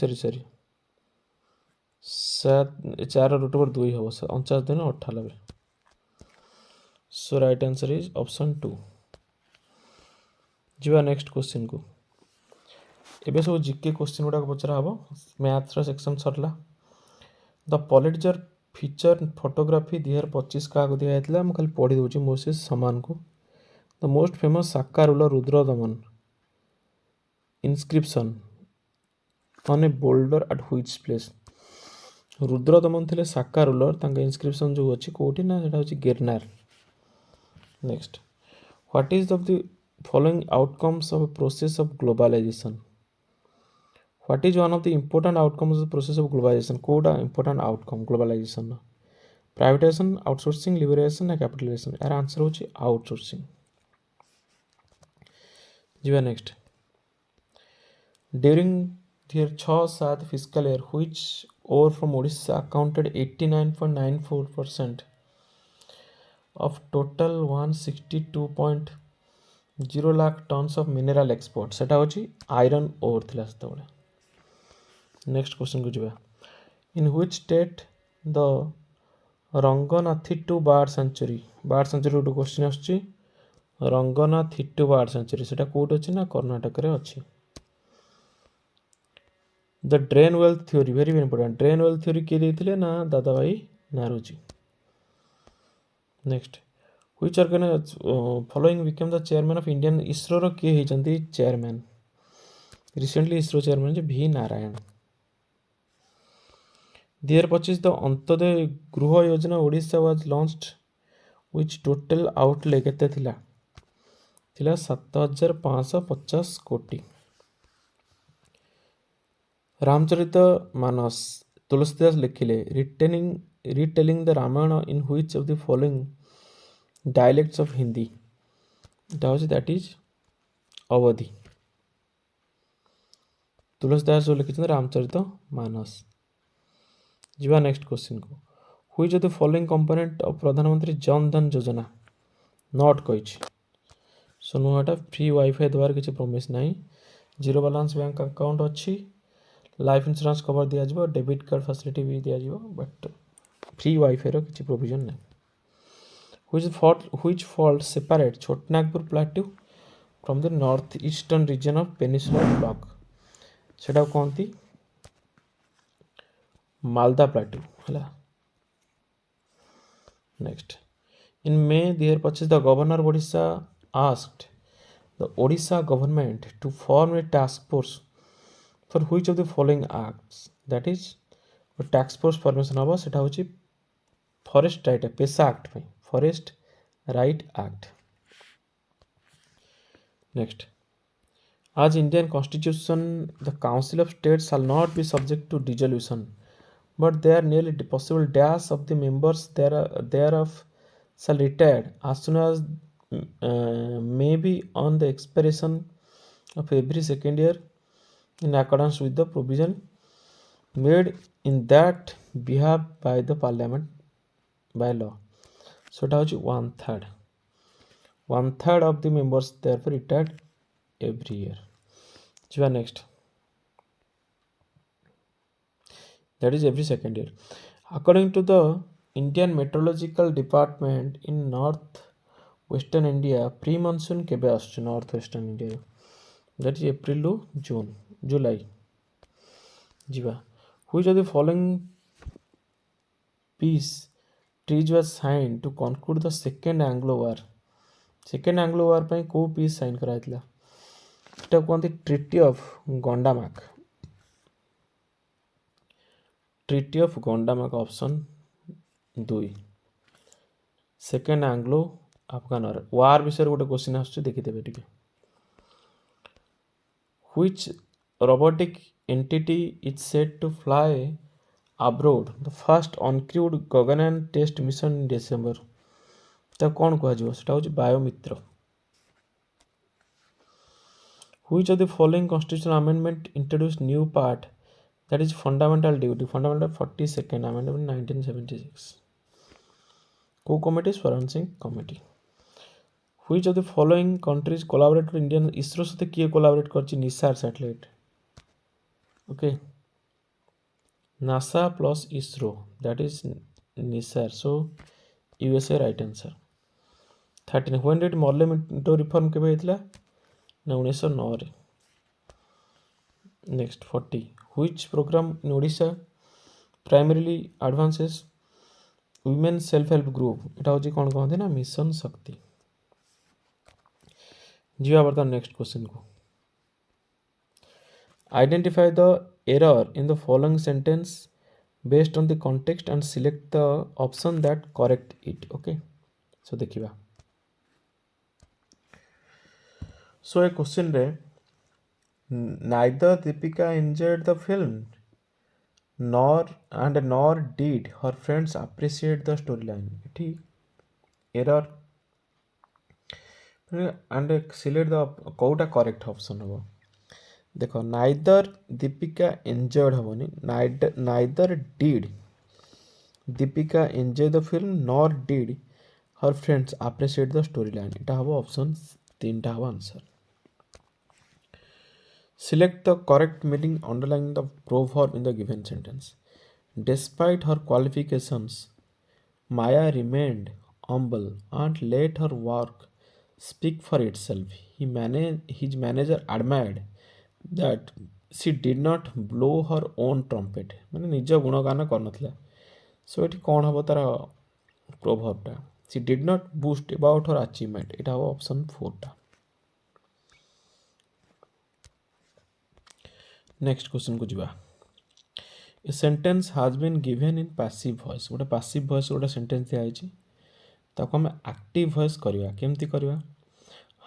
4 root over 2 हम 49 दिन 98 so right answer is option 2 जीवा नेक्स्ट क्वेश्चन को एबे सब जीके क्वेश्चन गुड़ा पचरा हम मैथ्स सेक्शन सरला द पॉलिटिजर फीचर फोटोग्राफी 2025 क्या दिखाई मुझे खाली पढ़ी दूसरी मोसेस समान को the most famous Saka ruler Rudradaman inscription on a boulder at which place Rudradaman the Saka ruler इनस्क्रिप्शन जो अच्छी कौटी ना सेटा होची गिरनार next what is the following outcomes of a process of globalisation What is one of the important outcomes of the process of globalization? Coda important outcome globalization. Privatization, outsourcing, liberation, and capitalization. यार answer होची outsourcing. जीवा next. During the year 6-7 fiscal year, which ore from Odisha accounted 89.94% of total 162.0 lakh tons of mineral export. सेटा होची iron ore थिला सेतबेले. Next question को जीवा in which state the Ranganathittu bird sanctuary गोटे question आसुची Ranganathittu bird sanctuary सेटा कोड अछि ना कर्नाटक रे अछि the drain wealth theory very important drain wealth theory के देथिले ना Dadabhai Naoroji next which organise following become the chairman of Indian ISRO रो के हेचंती चेयरमैन रिसेंटली इसरो चेयरमैन जे भी नारायण 2025 the अंत्योदय गृह योजना Odisha was launched which total outlay केते थिला 7550 कोटी। Ramcharit Manas Tulsidas लिखिले retelling the Ramayana in which of the following dialects of Hindi, that is अवधि। तुलसीदास जो लिखिछन रामचरित मानस। जीवा नेक्स्ट क्वेश्चन को, which of the following component of प्रधानमंत्री जन धन योजना नॉट कहिछि। सो नुआटा फ्री वाईफाई द्वारा किसी प्रॉमिस नहीं, जीरो बैलेंस बैंक अकाउंट अच्छी, लाइफ इंश्योरेंस कवर दिया जिवो, डेबिट कार्ड फैसिलिटी भी दिया जिवो, बट फ्री वाईफाई रो किसी प्रोविजन नहीं। Which fault separate Chhotanagpur plateau from the north eastern region of peninsular block, सेटा कहती मालदा प्लाट्यू है। Next, in may 2025 the governor of Odisha asked the Odisha government to form a task force for which of the following acts, that is task force formation हबो सेटा होची forest right पेसा act पे forest right act. Next, as Indian constitution the council of state shall not be subject to dissolution but they are nearly possible dash of the members thereof shall retire as soon as may be on the expiration of every second year in accordance with the provision made in that behalf by the parliament by law। So it is one third of the members therefore retired every year। Next, that is every second year। According to the Indian Meteorological Department in north western India pre monsoon केबे आसुछ north western India, that is April to June July। जीवा, which of the following peace treaty was signed to conclude the second Anglo war। second Anglo war ପାଇଁ को peace sign कराइतला, এটা कहते treaty of Gandamak. Treaty of Gandamak option 2। Second Anglo Afghan war विषय गोटे question आसुछ देखिदेबे टिके। Which robotic entity is set to fly abroad the first uncrewed Gaganyaan test mission in December, तो कौन कह जिवो सेटा होची बायोमित्र। Which of the following constitutional amendment introduced new part, that is fundamental duty, fundamental 42nd amendment 1976। Co committee Swaran Singh committee। Which of the following countries collaborate with Indian ISRO साथे किए collaborate करछि Nisar satellite, okay NASA plus ISRO, that is Nisar, so USA right answer। 13, when did Morley Minto reform केबे हेतला ना 1909 रे। Next 40, which program in Odisha primarily advances women self help group, एटा होची कोन कहते ना mission Shakti. जीवा बर्तमान नेक्स्ट क्वेश्चन को, identify the error in the following sentence based on the context and select the option that correct it, okay. So देखिबा, so ए question रे neither Deepika enjoyed the film nor did her friends appreciate the storyline, एठी error and select the कोटा correct option हबो। देखो neither Deepika enjoyed हबोनी, neither did Deepika enjoy the film nor did her friends appreciate the storyline, एटा हबो option 3 टा हबो answer. Select the correct meaning underlying the proverb in the given sentence। Despite her qualifications, Maya remained humble and let her work speak for itself। His manager admired that she did not blow her own trumpet, माने निज गुणगान करनथला। सो एठी कोन हबो तार proverb टा, she did not boast about her achievement, एटा हबो option 4 टा। Next question को जीवा, A sentence has been given in passive voice. गोटे passive voice गोटे sentence दिया है ताको हम active voice करिया केमती करिया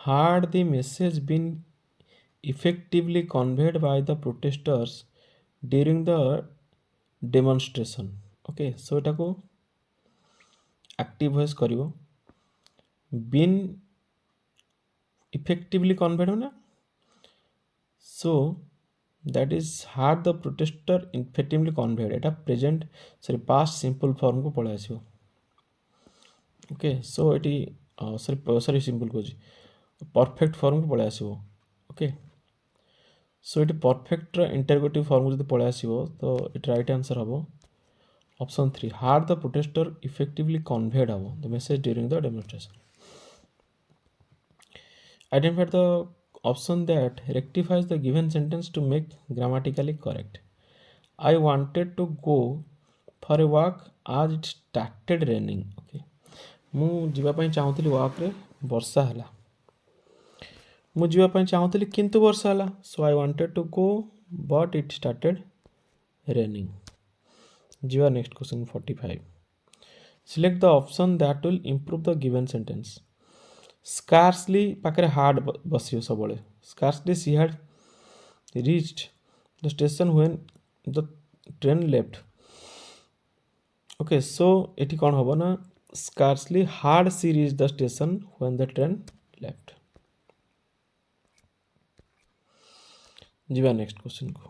had the message been effectively conveyed by the protesters during the demonstration. Okay, so एटा को active voice करियो been effectively conveyed हो ना, so that is had the protester effectively conveyed Etah present sorry past simple form को पळा आसीबो. Okay so एटी sorry simple को perfect form को पळा आसीबो. ओके सो एटी परफेक्ट इंटरोगेटिव फॉर्म को जदि पळा आसीबो तो एट राइट आंसर हबो option 3 had the protester effectively conveyed हबो the message during the demonstration. Identify the option that rectifies the given sentence to make grammatically correct. I wanted to go for a walk as it started raining. Okay, ମୁଁ ଯିବା ପାଇଁ ଚାହୁଁଥିଲି ୱାକ୍ରେ ବର୍ଷା ହେଲା. ମୁଁ ଯିବା ପାଇଁ ଚାହୁଁଥିଲି କିନ୍ତୁ ବର୍ଷା ହେଲା. So I wanted to go but it started raining. ଯିବା next question 45. Select the option that will improve the given sentence. Scarcely ପାଖରେ ହାର୍ଡ ବସିବ ସବୁବେଳେ. Scarcely she had reached the station when the train left. Okay so ଏଠି କ'ଣ ହେବ ନା scarcely had she reached the station when the train left. ଯିବା next question को.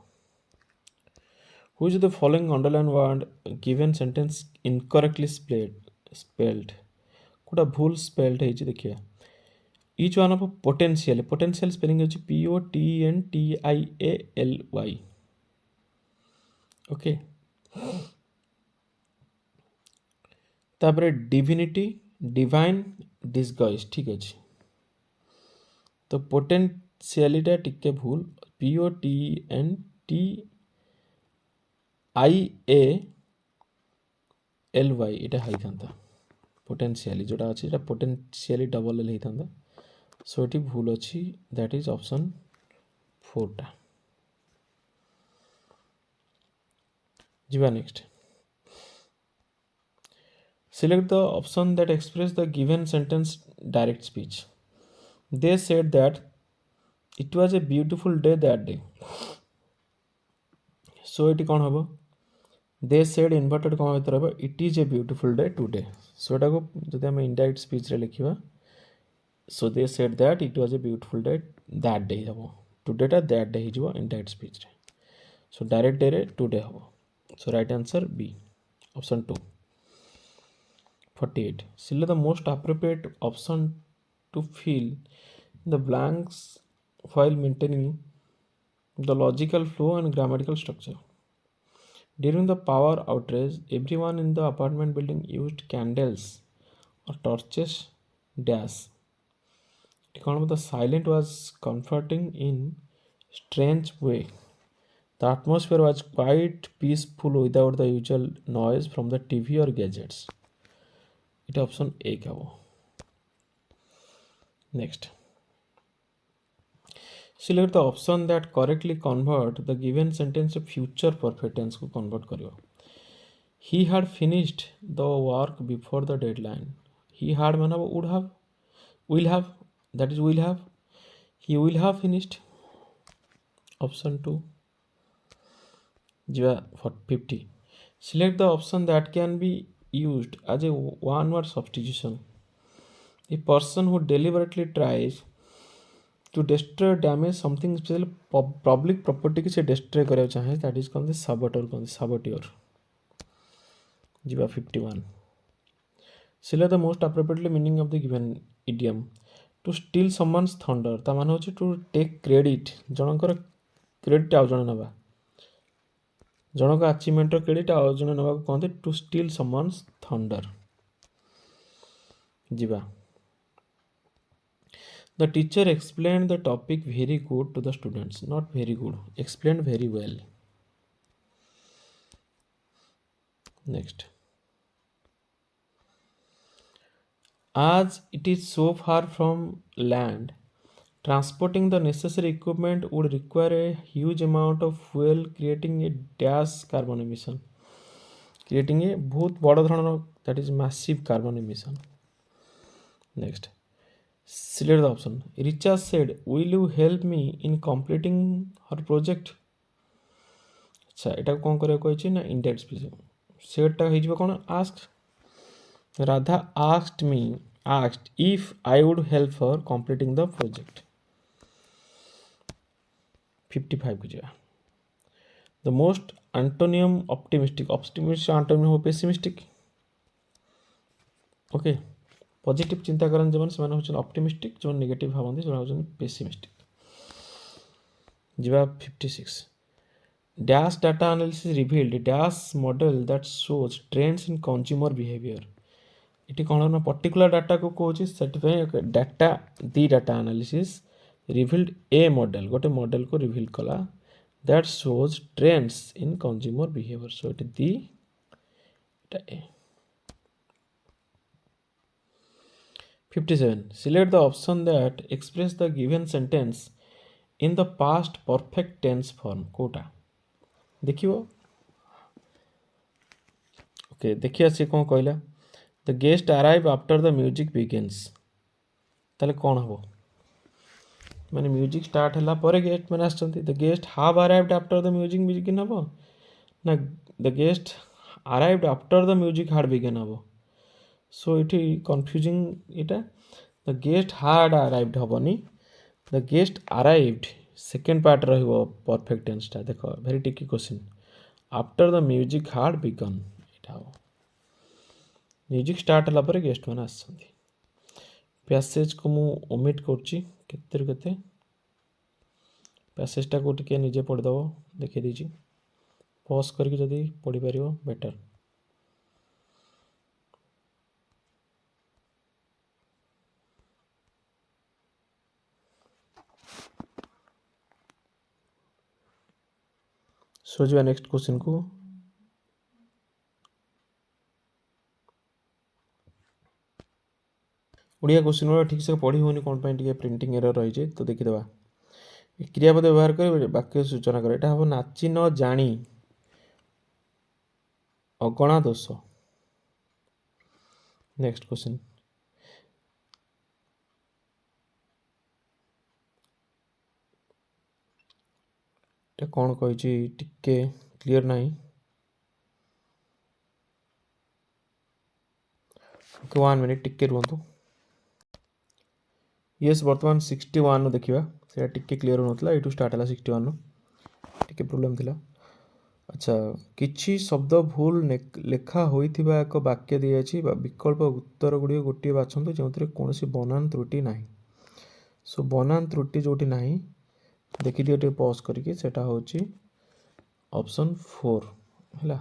Which of the following underline word given sentence incorrectly spelled? Kota भूल spelled है जी देखिए. Each one of potential spelling है जी POTENTIALY. Okay. तापर डिविनिटी डिवाइन डिस्गाइज ठीक अच्छे. तो पोटेंशियलिटा टिके भूल POTENTIALY इटा हाई था पोटेंशियली जोटा अच्छी पोटेंशियली डबल एल होता. सो ये भूल अच्छी दैट इज ऑप्शन 4 टा. जीवा next. Select the option that express the given sentence direct speech. They said that it was a beautiful day that day. So it कौन होगा? They said inverted comma भीतर होगा it is a beautiful day today. So एटा को जदि हम indirect speech रे लिखिबा so they said that it was a beautiful day that day होगा. Today टा that day हिजो indirect speech रे. So direct day रे today होगा. So right answer B option 2. 48. Select the most appropriate option to fill the blanks while maintaining the logical flow and grammatical structure. During the power outage, everyone in the apartment building used candles or torches dash. The silence was comforting in strange way. The atmosphere was quite peaceful without the usual noise from the TV or gadgets. It option A कहो. Next. Select the option that correctly convert the given sentence to future perfect tense को convert करियो. He had finished the work before the deadline. He had माना would have, will have, that is will have. He will have finished. Option 2. जीवा 50. Select the option that can be used as a one word substitution. A person who deliberately tries to destroy damage something special public property की से destroy करे चाहे that is called the saboteur. जीवा 51. Select the most appropriately meaning of the given idiom. To steal someone's thunder ता मान होची to take credit Jankar credit आउ जण नबा जनक अचिवमेंट क्रेडिट आउ जण नबा को कहते टू स्टील समवन्स थंडर. जीवा. The teacher explained the topic very good to the students. Not very good, explained very well. Next. As it is so far from land, Transporting the necessary equipment would require a huge amount of fuel, creating a dash carbon emission. Creating a बहुत बड़ धৰণৰ that is massive carbon emission. Next, select the option. Richa said, "Will you help me in completing her project?" अच्छा एटा कौन करे कहछि ना index पे सेटा हो जिवो कोन asked Radha asked if I would help her completing the project. 55 को जाए the most antonym optimistic antonym हो pessimistic. ओके पॉजिटिव चिंता करन जवन से माने होचन ऑप्टिमिस्टिक जवन नेगेटिव भावंती जवन होचन पेसिमिस्टिक. जवाब 56 dash data analysis revealed dash model that shows trends in consumer behavior. इटी कौन ना पर्टिकुलर डाटा को कहूँ से data the data analysis revealed A model गोटे मॉडल को रिवील कला that shows trends in consumer behaviour. So it the A. 57 select the option that express the given sentence in the past perfect tense form. कोटा देखियो okay देखिए से कौन कहला the guest arrive after the music begins. ताले कौन हबो माने म्यूजिक स्टार्ट हला पर गेस्ट माने आछंती the guest have arrived after the music begin हबो ना the guest arrived after the music had begin हबो. सो इठी कंफ्यूजिंग इटा द गेस्ट हैड अराइव्ड हबोनी the guest arrived second part रहबो परफेक्ट टेंस टा. देखो वेरी टिकी question after the music had begun इटा हबो म्यूजिक स्टार्ट हला पर गेस्ट माने आछंती. पैसेज को मु ओमिट करछि केते केते पैसेज टा को टिके निजे पढ़ दबो देखि दीजी पॉज करके जदी पढ़ी परियो बेटर. सो जो नेक्स्ट क्वेश्चन को ओडिया क्वेश्चन वाला ठीक से पढ़ी होनी कोन पई टिके प्रिंटिंग एरर रही जे तो देखि देबा. क्रियापद व्यवहार कर वाक्य सूचना कर एटा हबो नाची न जानी अगणा दोष. नेक्स्ट क्वेश्चन एटा कोन कहछि टिके क्लियर नाही. ओके 1 मिनिट टिके रुहंतु. यस वर्तमान 61 देखिबा सेटा टिके क्लियर होनतला एटू स्टार्ट हला 61 टिके प्रॉब्लम थिला. अच्छा किछि शब्द भूल लेखा होइथिबा एक वाक्य दिया अछि विकल्प उत्तर गुडी गोटी बाछंतु जेउतरे कोनोसी बनान त्रुटि नाही. सो बनान त्रुटि जोटी नाही देखि दियो टे पॉज करके सेटा होची ऑप्शन 4 हैला.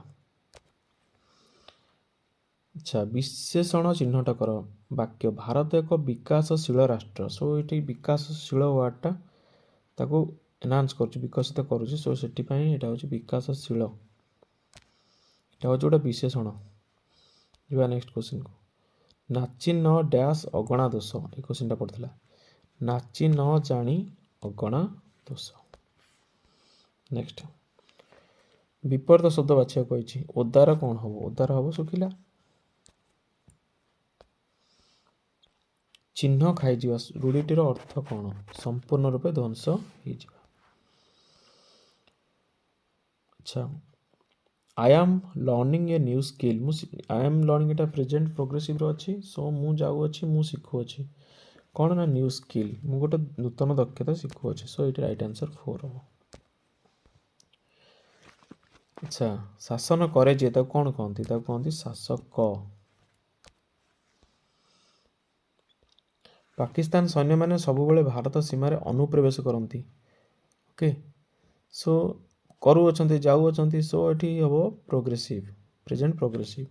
अच्छा विशेषण चिन्हट कर वाक्य भारत एक विकासशील राष्ट्र. सो ये विकासशील वर्डटा ताको एनहांस कर विकसित करुच्ची. सो से विकासशील एटा हूँ गोटे विशेषण. जा नेक्स्ट क्वेश्चन को नाची न डैश अगणा दोष ये क्वेश्चन पड़ता नाची न जानी अगणा दोष. नेक्स्ट विपरीत शब्द बाछा कही ओदार कौन हम ओदार हम सुखिला. चिन्ह खाई रूढ़ीटीर अर्थ कौन संपूर्ण रूपे ध्वंस हो. अच्छा I am learning a new skill I am learning Etah present progressive रो अछि. सो मु जाऊ अछि मु सिखु अछि कौन ना न्यू स्किल मु गोटे नूतन दक्षता सिखु अछि. सो इट राइट आंसर 4 हो. अच्छा शासन करे जे ताको कौन कहंती ताको कहंती शासक. पाकिस्तान सैन्य माने सबु बेले भारत सीमा रे अनुप्रवेश करंती. ओके सो करू अछंती जाऊ अछंती. सो एठी हबो progressive present progressive.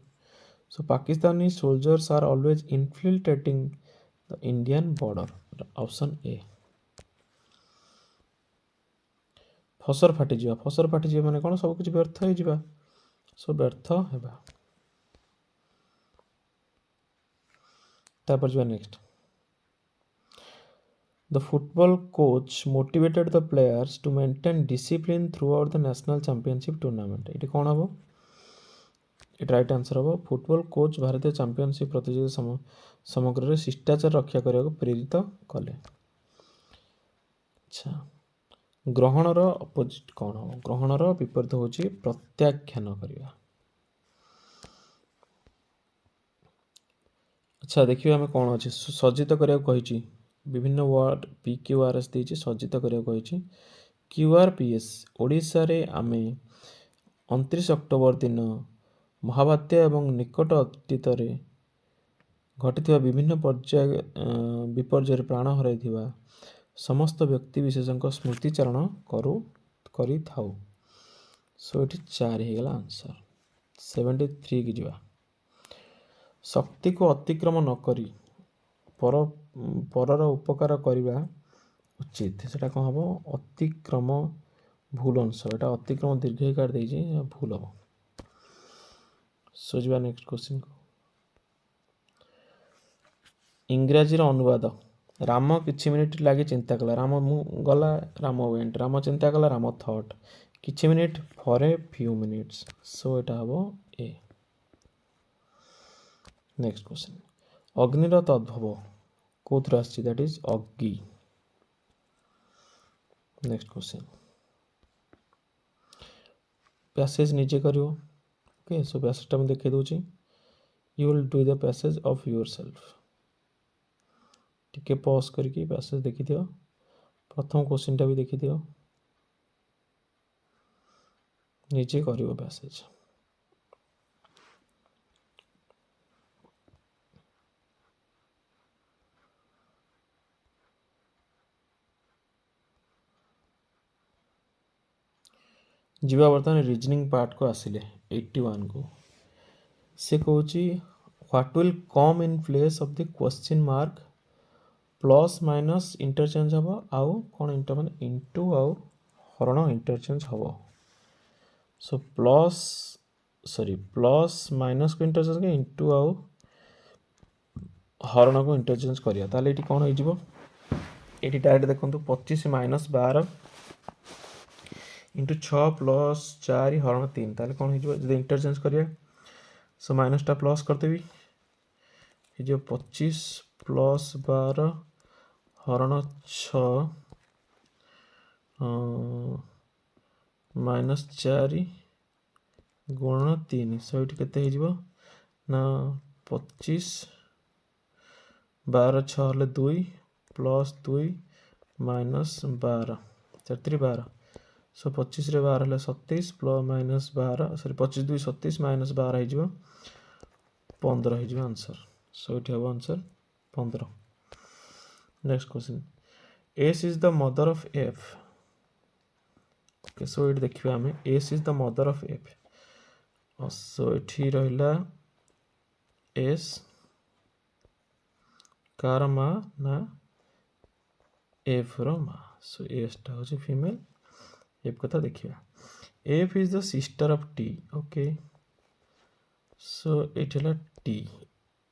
So Pakistani soldiers are always infiltrating the Indian border. Option A. फसर फाटी जिवा माने कोन सब कुछ व्यर्थ हो जिवा. सो व्यर्थ हेबा. तापर जिवा next the football coach motivated the players to maintain discipline throughout the national championship tournament. ये कौन हम? ये राइट आंसर हम। फुटबॉल कोच भारतीय चैंपियनशिप प्रतियोगिता समग्र शिष्टाचार रक्षा करने को प्रेरित कले। अच्छा, ग्रहणर अपोजिट कौन हम? ग्रहणर विपरीत हूँ प्रत्याख्यान करवा। अच्छा, देखिए आम कौन अच्छे सज्जित करने को विभिन्न वार्ड PQRS देती सज्जित करने को QRPS ओडिशा रे आमे 29 अक्टोबर दिन महाबात्या एवं निकट अतीत घटी विभिन्न विपर्य प्राण हर समस्त व्यक्ति विशेषों स्मृतिचारण करू थाउ। सो ये 4 होगा आंसर। 73 की जीवा। शक्ति को अतिक्रम न करी परर उपकार करवा उचित, से कौन हम? अतिक्रम भूल अंश। एटा अतिक्रम दीर्घकार दे भूल हम। सो जा नेक्स्ट क्वेश्चन को। इंग्राजी अनुवाद। राम किछि मिनिट लगी चिंता कला। राम गला, राम वेंट, राम चिंता कला, राम थॉट। किछि minute for a few minutes. So एटा हम ए। Next question. अग्निर तद्भव कौथर आछि? दैट इज अग्गी। Next question. पैसेज निजे करियो। ओके, सो पैसेज टा मैं देखे दूची। You will do the passage of yourself. टिके पॉज करके पैसेज देखि दियो। प्रथम क्वेश्चन टा भी देखि दियो। निजे करियो पैसेज। जीवा बर्तमान रीजनिंग पार्ट को आसिले 81 को। से कहूँ what will come in place of the question mark plus minus interchange हम आउ कौन इंटर माने इंटू आउ हरण इंटरचेंज हम। सो प्लस माइनस को इंटरचेंज के इंटू आउ हरण को इंटरचेंज करिया ताले एटी कौन हो जिवो? एटी डायरेक्ट देखंतु 25 माइनस 12 इंटू 6 प्लस 4 हरण 3 ताले कौन हो जिवो? जदि इंटरचेंज करिया सो माइनस टा प्लस कर देबी ये जो 25 प्लस 12 हरण 6 माइनस 4 गुणन 3। सो ये केते हो जिवो ना 25 12 6 हेले 2 प्लस 2 माइनस 12 4 12। सो 25 रे 12 हेले 27 प्लस माइनस 12 सॉरी 25 2 27 माइनस 12 हो 15 हो आंसर। सो ये हम answer 15। Next question. S is the mother of F. Okay, so ये देखिए आम S is the mother of F. So ये रहा एस कार मा ना एफ रो मा। सो एस टा हो फीमेल, एफ कथा देखिए। F is the sister of T. Okay, so ये टी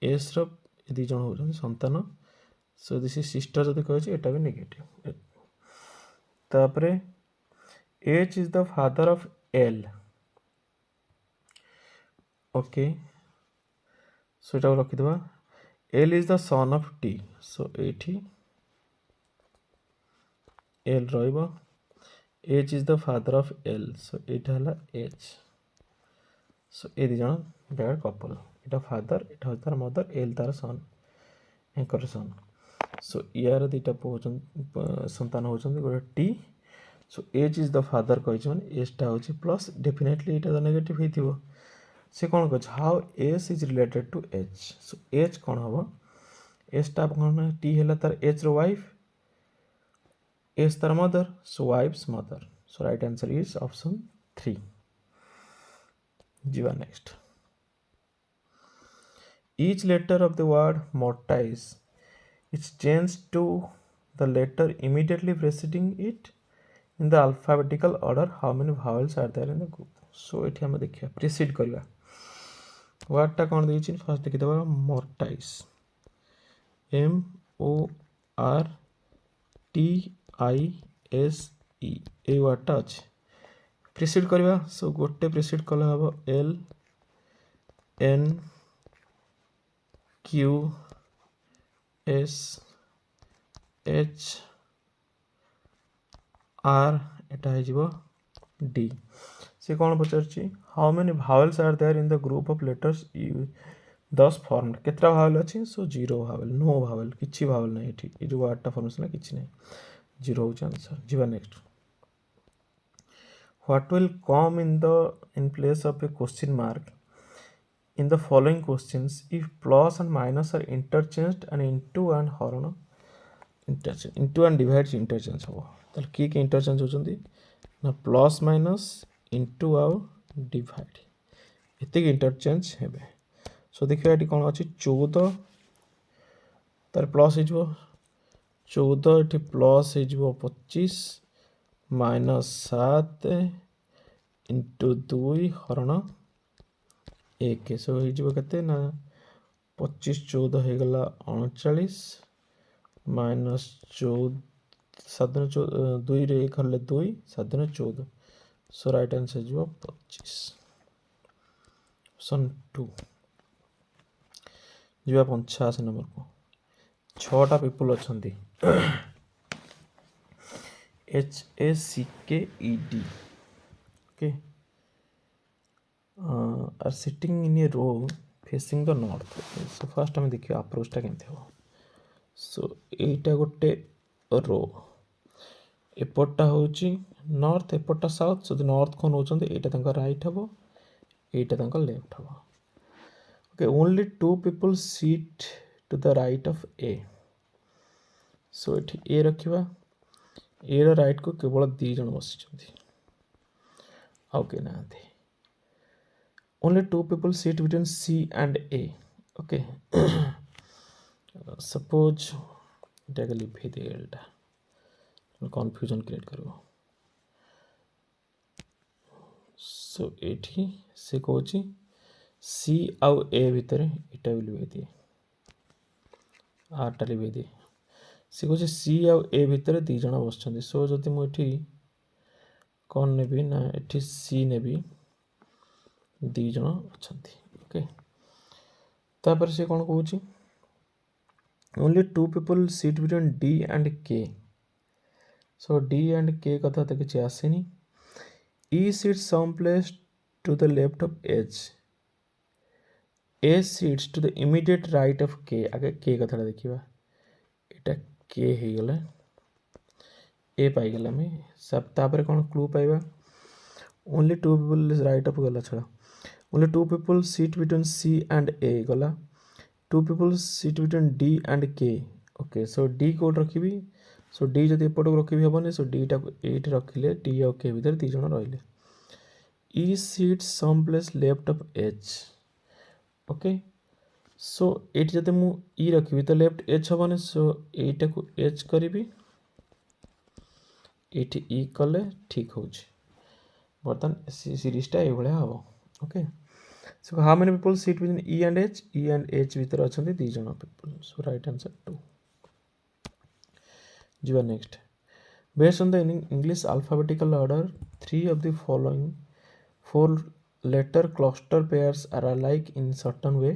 एस रो दी जन हो संतान। सो दिस इज सिस्टर जदि कहे एटा भी नेगेटिव। तापरे H is the father of L. Okay, so ये रखीद। L is the son of T. So ये एल रहिबो। H is the father of L. So यहाँ है एच। सो ये दी जन डायरेक्ट कपल। यहाँ फादर, यहाँ तार मदर, एल तार सन, एंकर सन। सो यार दुटा संतान होती गोटे T. So H is the father कही एस टा हो प्लस डेफिनेटली यहाँ तो नेगेटिव हो। से कौन कह how S is related to H. So H कौन हम? एस टा कौन? टी है तार एच रो वाइफ, एस तार mother. So wife's mother. So right answer is option 3। जीवा next. Each letter of the word mortise is changed to the letter immediately preceding it in the alphabetical order. How many vowels are there in the group? So ये हम देखिए precede करवा। Word टा कौन देछि? First देखिदबा mortise, MORTISE। TISE ए वार्डटा अच्छे प्रिसीड करवा सो गोटे प्रिसीड कले हम LNQSHR एटा हो D से कौन पचार how many vowels are there in the group of letters 10 form केतरा भावेल अच्छी सो 0 भावेल नो भावेल किसी भावेल ना ये जो वार्डटा फॉर्मेशन किसी ना 0 हो आंसर जीवा next what will come in place of a question mark in the following questions if plus and minus are interchanged and into and हरण interchange into and divides interchange हो ताल की interchange होचंदी ना plus minus into आउ divide एतिक interchange हेबे सो देखिए ये कौन अच्छी 14 तार प्लस हो 14 ये प्लस हो 25 माइनस 7 इंटू 2 हरण 1 सो हो केते ना 25 14 हो गला 39 माइनस 14 7 2 रे 1 हरले 2 7 14 सो राइट आंसर जो 25 ऑप्शन 2 जीवा 85 नंबर को 6टा people अछंती HACKED okay are sitting in a row facing the north so first हम देखिए अप्रोच टा केमते हो सो एटा गोटे रो एपटा होची नॉर्थ एपटा साउथ सो नॉर्थ को नोचंदे एटा तंका राइट हबो एटा तंका लेफ्ट हबो okay only 2 people sit to the right of A so एठी ए रखिबा ए रो राइट को केवल 2 जन बसिचंदी okay नांती only 2 people sit between C and A okay suppose एटा लिखि देलटा confusion क्रिएट करो सो एठी से कहूची सी आउ ए भितर एटा भी लिखि दिए आटा लिखि दिए से कहूची सी आउ ए भितर 2 जण बसछन्ती सो जति मु एठी कोन नेबी ना एठी सी नेबी 2 जण अछन्ती ओके तापर से कोन कहूची only 2 people sit between D and K so D and K कथा तो किसी आसेनी E sit some place to the left of H A sits to the immediate right of K आगे के कथा देखिबा एटा के हे गले ए पाई गला में सब तापर कोन क्लू पाइबा only 2 people is right of गला छला only 2 people sit between C and A गला 2 people sit between D and K okay so D कोड रखिबी सो डी जदि एपट को रखिबी हबने सो डी टा एट रखिले डी और के भीतर 2 जण रहिले E sit some place left of H okay so एट जदि मु ई रखिबी तो लेफ्ट एच हबने सो एटा को एच करिबी एठी ई कले ठीक होची बर्तन सीरीज टा ए भले हबो okay so how many people sit between E and H भीतर अछंती 2 जण पीपल सो राइट आंसर 2 जीवा next based on the English alphabetical order 3 of the following 4 letter cluster pairs are alike in certain way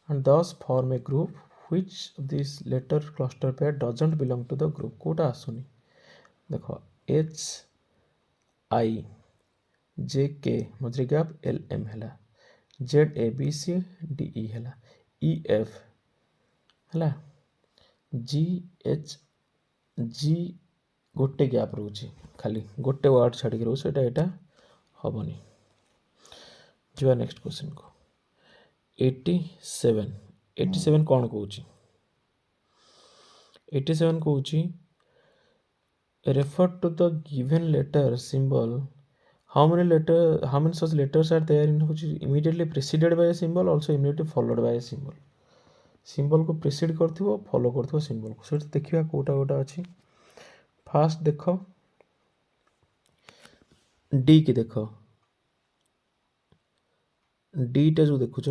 and thus form a group which of these letter cluster pair doesn't belong to the group कोटा आसुनी देखो H I J K मझे gap L M हैला Z A B C D E हैला E F हैला G H G गोटे gap रोचे खाली गोटे वर्ड छाड़ी रोच एटा एटा हबनी जीवा नेक्स्ट क्वेश्चन को 87 कौन कहूची 87 कहूची refer to the given letter symbol how many such letters are there in which immediately preceded by a symbol also immediately followed by a symbol को precede करथिबो follow करथिबो symbol को set देखिबा कोटा कोटा अछि fast देख D की देख D टा जो देखुच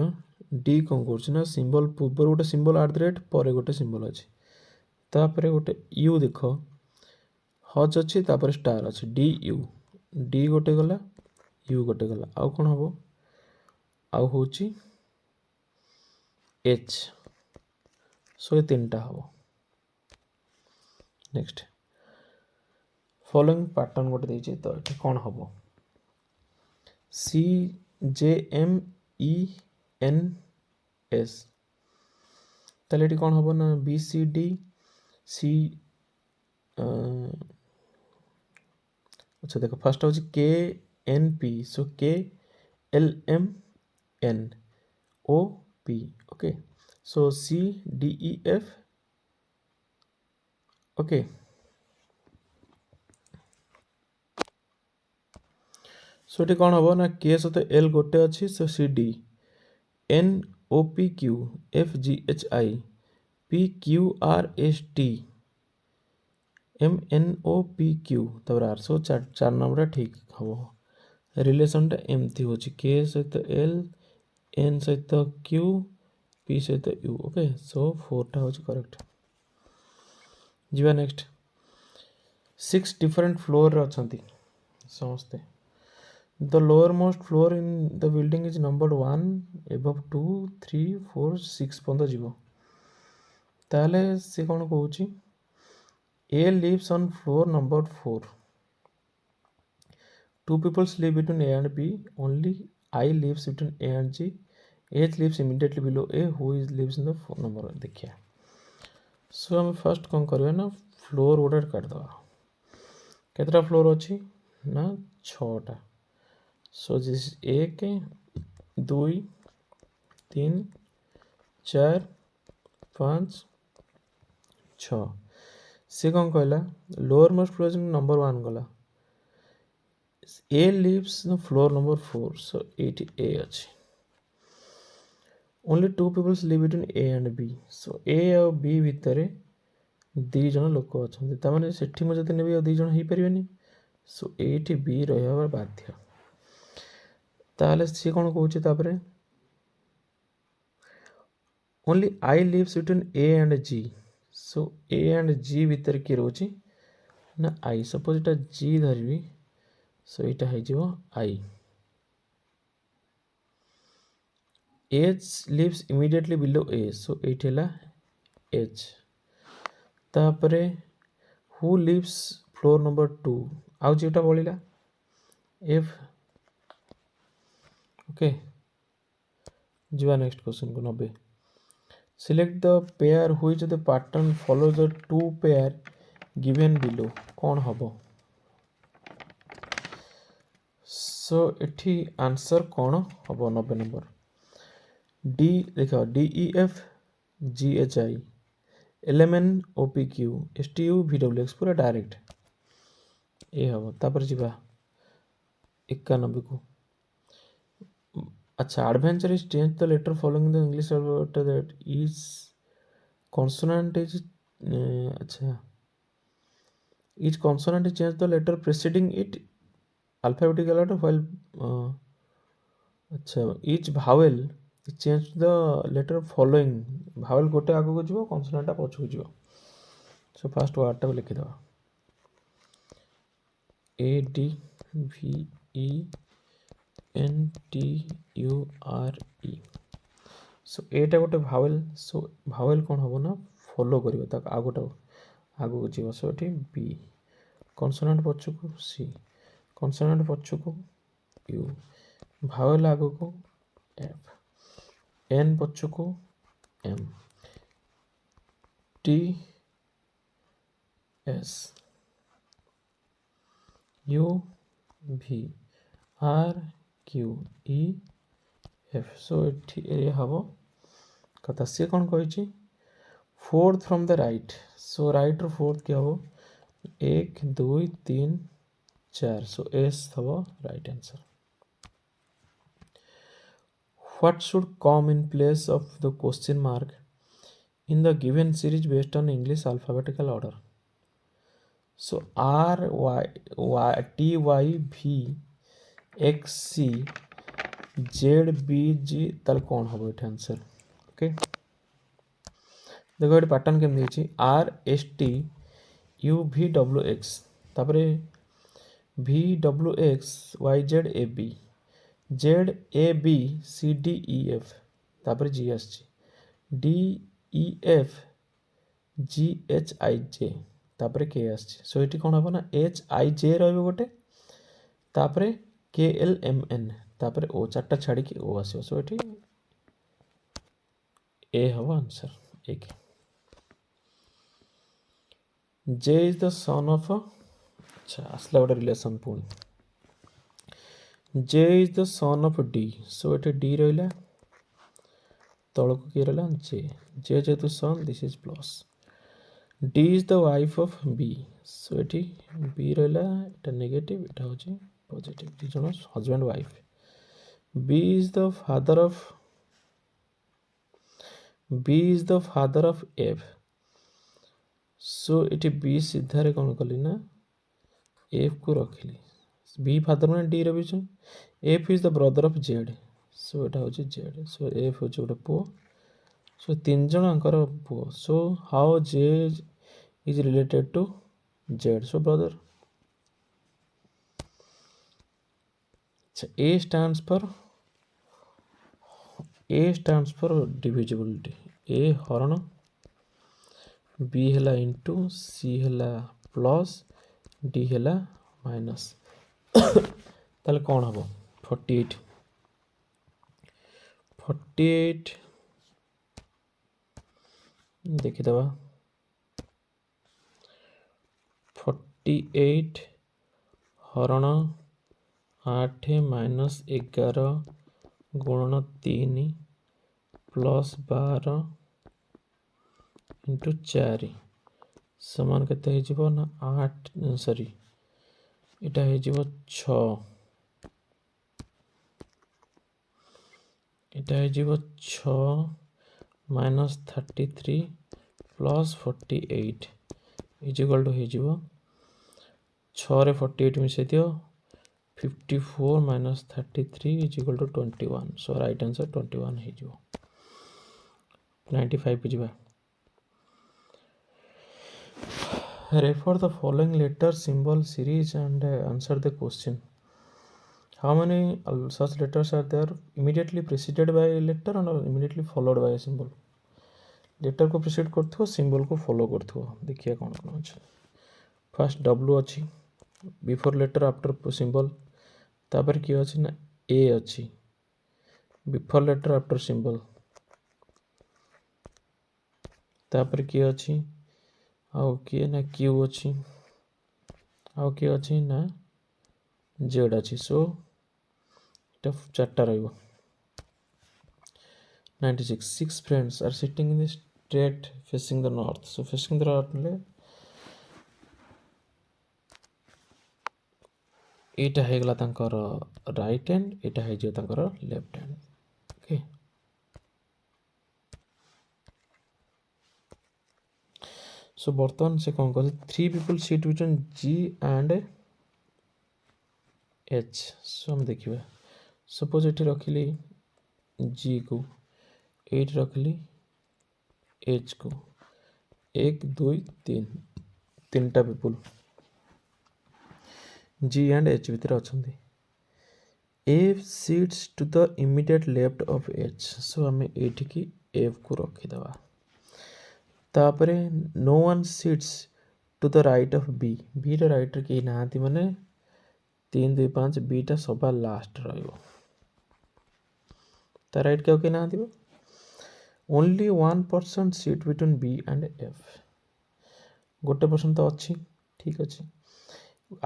D कौन कर सिंबल पूर्व गोटे सिंबल @ पर गोटे सिंबल अच्छे तापर गोटे यू देख हज अच्छी तापर स्टार अच्छी डी यू डी गोटे गला यू गोटे गला आउ कौन हम आउ हूँ एच सो ये तीन टा हम नेक्स्ट फॉलोइंग पैटर्न गोटे देछि तो ये कौन हम सी जे एम ई एन एस ताले ये कौन हम ना बी सी डी सी अच्छा देखो फर्स्ट हूँ के N P so K L M N O P okay so C D E F okay so ये कौन हम ना के सहित एल गोटे अच्छी so C D N O P Q F G H I P Q R S T M N O P Q तब R so चार number ठीक हम रिलेसनटा एमती हो के सहित एल एन सहित क्यू पी सहित यू ओके सो 4टा हो करेक्ट जीवा नेक्स्ट 6 डिफरेंट फ्लोर अच्छा समस्ते the lower most floor in the building is number 1 above 2 3 4 6 पर्यंत जीव ताले सी कौन कहूँ A lives on floor number 4 2 people live between A and B. Only I lives between A and G. H lives immediately below A. Who is lives in the phone number? देखिए सो हम first कौन करें ना floor गोटे काटिदेवा केतटा floor अच्छी ना 6टा so this 1 2 3 4 5 6 सी कौन कहला लोअर मोस्ट फ्लोर नंबर 1 गला A lives in floor number 4 so 80 A अच्छी only 2 people live between A and B so A और B भितर 2 जन लोक अच्छा ताने सेठी मुझे तो नेबी 2 जन ही परिबेनी सो एठी B रहबा बाध्य ताले सी कोन कहूची तापरे only I lives between A and G so A and G भितर की रोची ना I सपोज इटा G धरबी सो इटा है जीवो I H lives immediately below A so it है H तापरे who lives floor number 2 आउ जीवटा बोलिला F ओके जीवा नेक्स्ट क्वेश्चन को 90 select the pair which the pattern follows the 2 pair given below कौन हबो सो एठी आंसर कौन हम 90 नंबर डी देखा D E F G H I L M N O P Q S T U V W X पूरा direct ये हम तापर जीवा 91 को अच्छा adventure is change the letter following the English alphabet that is consonant is अच्छा each consonant is change the letter preceding it alphabetical order while अच्छा each vowel is change the letter following vowel गोटे आगो को जीवो consonant टा पछो को जीवो so first word टा लिखि दवा A D V E N T U R E सो एटा गोटे vowel सो vowel कौन हबो ना फॉलो करिवो ताक आगोटा आगो को जीवो सो एठी B कॉन्सोनेंट पछो को C कॉन्सोनेंट पछो को U भावेल आगो को F N पछो को M T S U V R Q E F सो एठी ए हबो कथा से कौन कहिछि fourth from the right so right रो फोर्थ क्या हो 1 2 3 4 सो एस हबो right answer what should come in place of the question mark in the given series based on English alphabetical order so R Y T Y V X C Z B G ताल कौन हबो एटा answer okay देखो ये pattern केम देछि R S T U V W X तापर भि W X Y Z A B Z A B C D E F तापर G आसछि D E F G H I J तापर K आसछि सो eighty कोन हबो ना H I जे रहबो गोटे तापर के एल एम एन तापर ओ चारटा छाड़ी की ओ आसो सो एटी ए हबो आंसर एक J is the son of अच्छा आसला गोटे रिलेशन पुणी J is the son of D so एटी डी रहिला तळको के रहला जे जे जेतु son this is plus D is the wife of B so एटी बी रहिला एटा नेगेटिव एटा होची पॉजिटिव दी जण husband wife B is the father of F so एटी बी सीधारे कौन कली ना एफ को रखिली बी फादर मैंने डी रविजन F is the brother of Z so एटा होची जेड सो एफ होची गोटे पुओ सो तीन जणकर पुओ so how J is related to Z so brother A stands for divisibility A हरण बी हैला इंटू सी हैला प्लस डी हैला माइनस ताले कौन हम 48 देखीदबा 48 हरण 8 माइनस 11 गुणन 3 प्लस 12 इंटू 4 समान केते हे जीवो ना 8 सॉरी इटा हे जीवो 6 इटा हे जीवो 6 minus 33 plus 48 is equal to हे जीवो 6 रे 48 मिसे दियो 54 minus 33 is equal to 21 so right answer 21 हे जीवो 95 पे जीवा refer the following letter symbol series and answer the question how many such letters are there immediately preceded by a letter and immediately followed by a symbol letter को precede करथो symbol को follow करथो देखिए कौन कौन अछि first w अछि before letter after symbol तापर की अछि ना a अछि before letter after symbol तापर की अछि आउ किए ना क्यू अच्छी आउ किए अच्छी ना जेड अच्छी सो चार्टा रहिबो 96 6 friends are sitting in the straight facing the north so facing the north ले एटा हे गला तांकर राइट हैंड एटा हे जे तांकर लेफ्ट हैंड ओके सो बर्तमान से कौन कर 3 people sit between G and H सो हम देखिए सपोज एटी रखिली G को 8 रखिली H को 1 2 3 तीनटा पीपुल G and H भीतर अछंती F sits to the immediate left of H सो हमें एठी की F को रखी दवा तापरे no one sits to the right of B B रे राइट रे के नांती माने 3 2 5 बी टा सबा लास्ट रहइबो ता राइट के ओके नांती only 1% sit between B and F गोटे पर्सन तो अच्छी ठीक अच्छी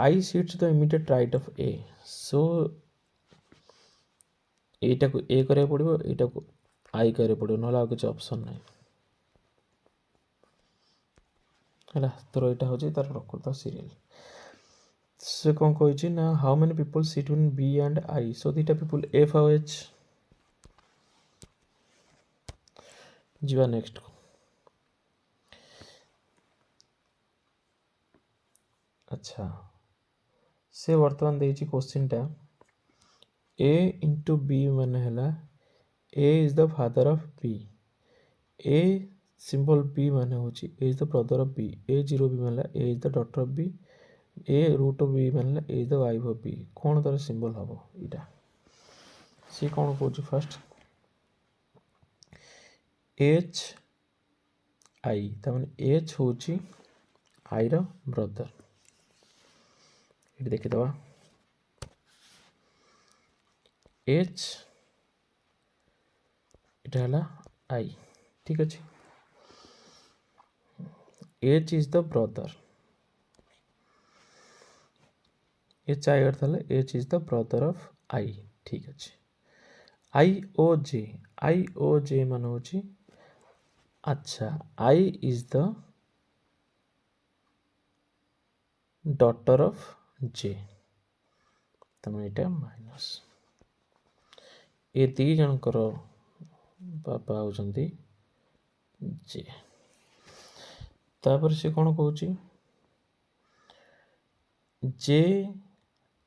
I sits the immediate right of A so एटा को ए करे पड़िबो एटा को आई करे पड़िबो नला कुछ ऑप्शन नहीं हला तो एटा हो जे तार प्रकृत सीरियल से कौन कहि ना how many people sit in B and I so दीटा पीपल एफ और एच जीवा नेक्स्ट को अच्छा से वर्तमान देछि क्वेश्चन टा a into b माने हला a is the father of b a symbol b माने होछि a is the brother of b a0 b माने a is the daughter of b A root of B मानले A the wife of B कौन तार symbol हम यहाँ सी कौन कौन फास्ट एच आई तमें एच हूँ आई ब्रदर ये देखीद एच इटा आई ठीक अच्छे H is the brother H I अर्थ H is the brother of I ठीक अच्छे आई ओ जे मान हूँ अच्छा I is the daughter of J तमें यहाँ माइनस ए दी जनकर बाबा होती जे तापर से कौन कहूँ जे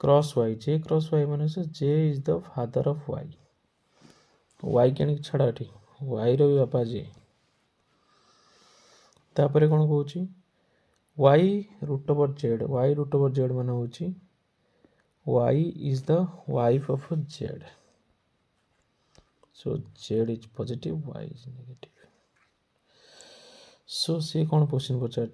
क्रॉस वाई मान J is the father of Y के छाड़ा ये वाई री बापा जे तापर कौन कहूँ वाई रूट ओवर जेड मान हूँ Y is the wife of Z so Z is positive Y is negative so सी कौन क्वेश्चन पचार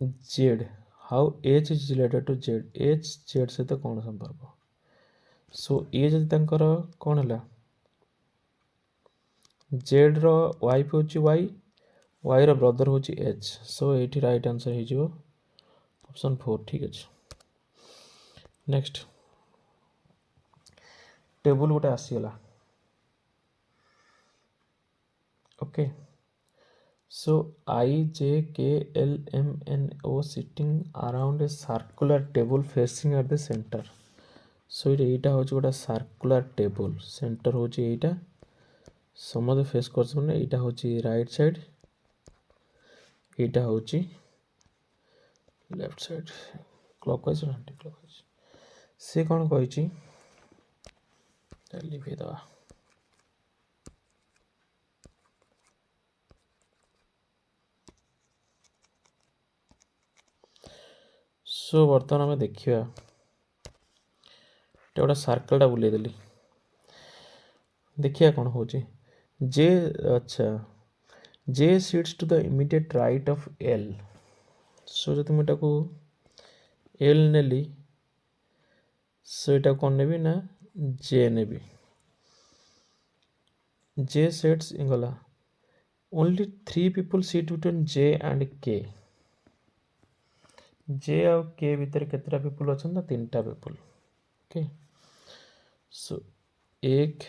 Z how H is related to Z H Z सहित कौन संपर्क सो ये जब कौन है जेड वाइफ हूँ वाई ब्रदर हूँ एच सो ये राइट आंसर हो ऑप्शन 4 ठीक अच्छे नेक्स्ट टेबल गोटे आसीगला okay so I J K L M N O sitting around a circular table facing at the centre so यहाँ हूँ गोटे सर्कुलर टेबल सेंटर हूँ यहाँ समझ फेस कर यहाँ हूँ राइट साइड यहाँ हूँ लेफ्ट साइड क्लॉकवाइज और एंटी क्लॉकवाइज से कौन कही लिखेदवा सो बर्तमान आम देखा गोटे सर्कलटा बुलेदेली देखिए कौन हो जे अच्छा J sits to the immediate right of L so जो मुझे एल नेली सो यहाँ कौन नेबी ना जे नेबी जे सेट्स गला only 3 people sit between J and K J आ के भितर केतटा पीपल अच्छा ना 3टा पीपल ओके सो 1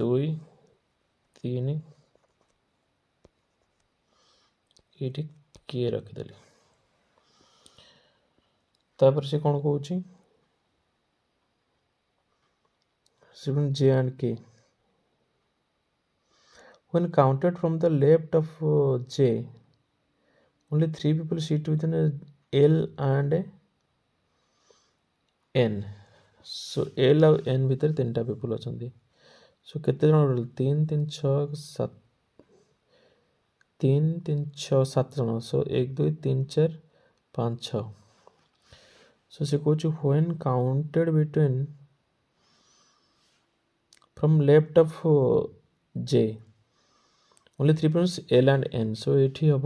2 3 ये के रखिदेली तापर से कौन कहूँ जे एंड के when counted from the left of J only 3 people sit within L and N so L और N भीतर 3टा people अच्छा सो केते जन रही 3 3 6 7 3 3 6 7 जन सो 1 2 3 4 5 6 सो से कहूँ when counted between from left of J only 3 points L and N so ये हम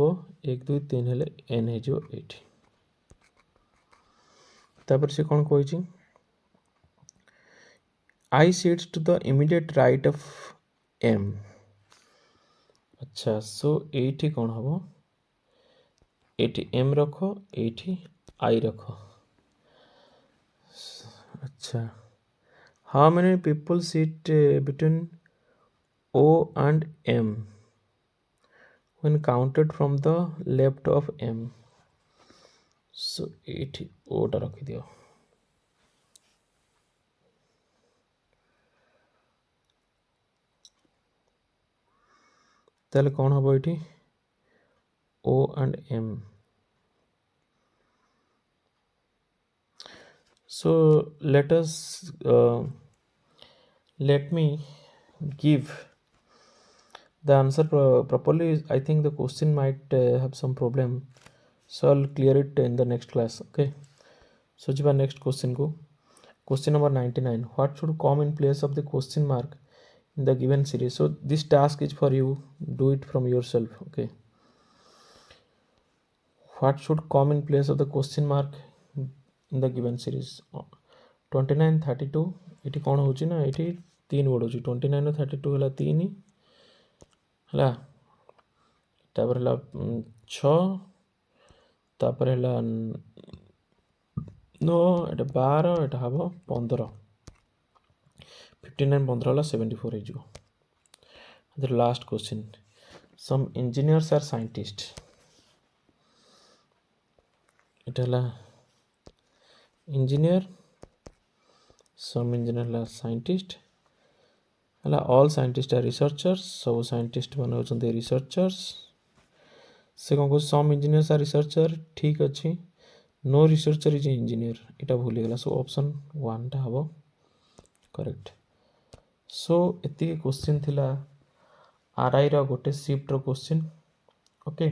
1 2 3 हेले एन हो तापर से कौन कही I sits to the immediate right of M अच्छा सो ये कौन हम ये एम रख ये आई रख अच्छा how many people sit between O and M when counted from the left of M so ये ओटा रखी दियो ताले कौन हम ये O and M so let us let me give the answer properly. I think the question might have some problem so I'll clear it in the next class. Okay, so jiba next question ko. Question number 99, what should come in place of the question mark in the given series? So this task is for you, do it from yourself. Okay, what should come in place of the question mark in the given series? 29 32 ଏଠି କ'ଣ ହେଉଛି ନା ଏଠି 3 ବଢ଼ୁଛି 29 ରୁ 32 ହେଲା 3 ହେଲା ତାପରେ ହେଲା 6 ତାପରେ ହେଲା 9 ଏଟା 12 ଏଟା ହେବ 15 59 15 ହେଲା 74 ହେଇଯିବ। The last question, some engineers are scientists, ଏଟା ହେଲା engineer, some engineer ହେଲା scientist ହେଲା all scientists are researchers, ସବୁ scientist ମାନେ ହେଉଛନ୍ତି researchers। ସେ କ'ଣ କହୁଛି some engineers are researcher, ଠିକ୍ ଅଛି, no researcher is engineer, ଏଇଟା ଭୁଲ ହେଇଗଲା। ସୋ ଅପସନ୍ 1ଟା ହେବ କରେକ୍ଟ। ସୋ ଏତିକି କ୍ୱେଶ୍ଚିନ୍ ଥିଲା ଆର୍ଆଇର ଗୋଟେ ସିଫ୍ଟର question. Okay,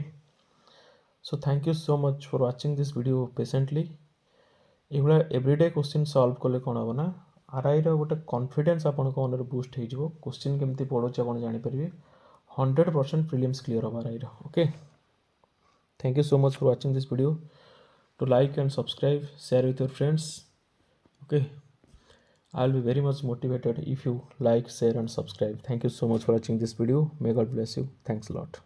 so thank you so much for watching this video patiently. ଏଇଭଳିଆ ଏଭ୍ରିଡେ କ୍ୱେଶ୍ଚିନ୍ ସଲ୍ଭ କଲେ କ'ଣ ହେବ ନା ଆର୍ଆଇର ଗୋଟେ କନଫିଡେନ୍ସ ଆପଣଙ୍କ ମନରେ ବୁଷ୍ଟ ହେଇଯିବ, କ୍ୱେଶ୍ଚିନ୍ କେମିତି ପଡ଼ୁଛି ଆପଣ ଜାଣିପାରିବେ, 100% ପ୍ରିଲିମ୍ସ କ୍ଲିୟର ହେବ ଆର୍ଆଇର। Okay, thank you so much for watching this video. To like and subscribe, share with your friends. Okay, I'll be very much motivated if you like, share and subscribe. Thank you so much for watching this video. May God bless you. Thanks a lot.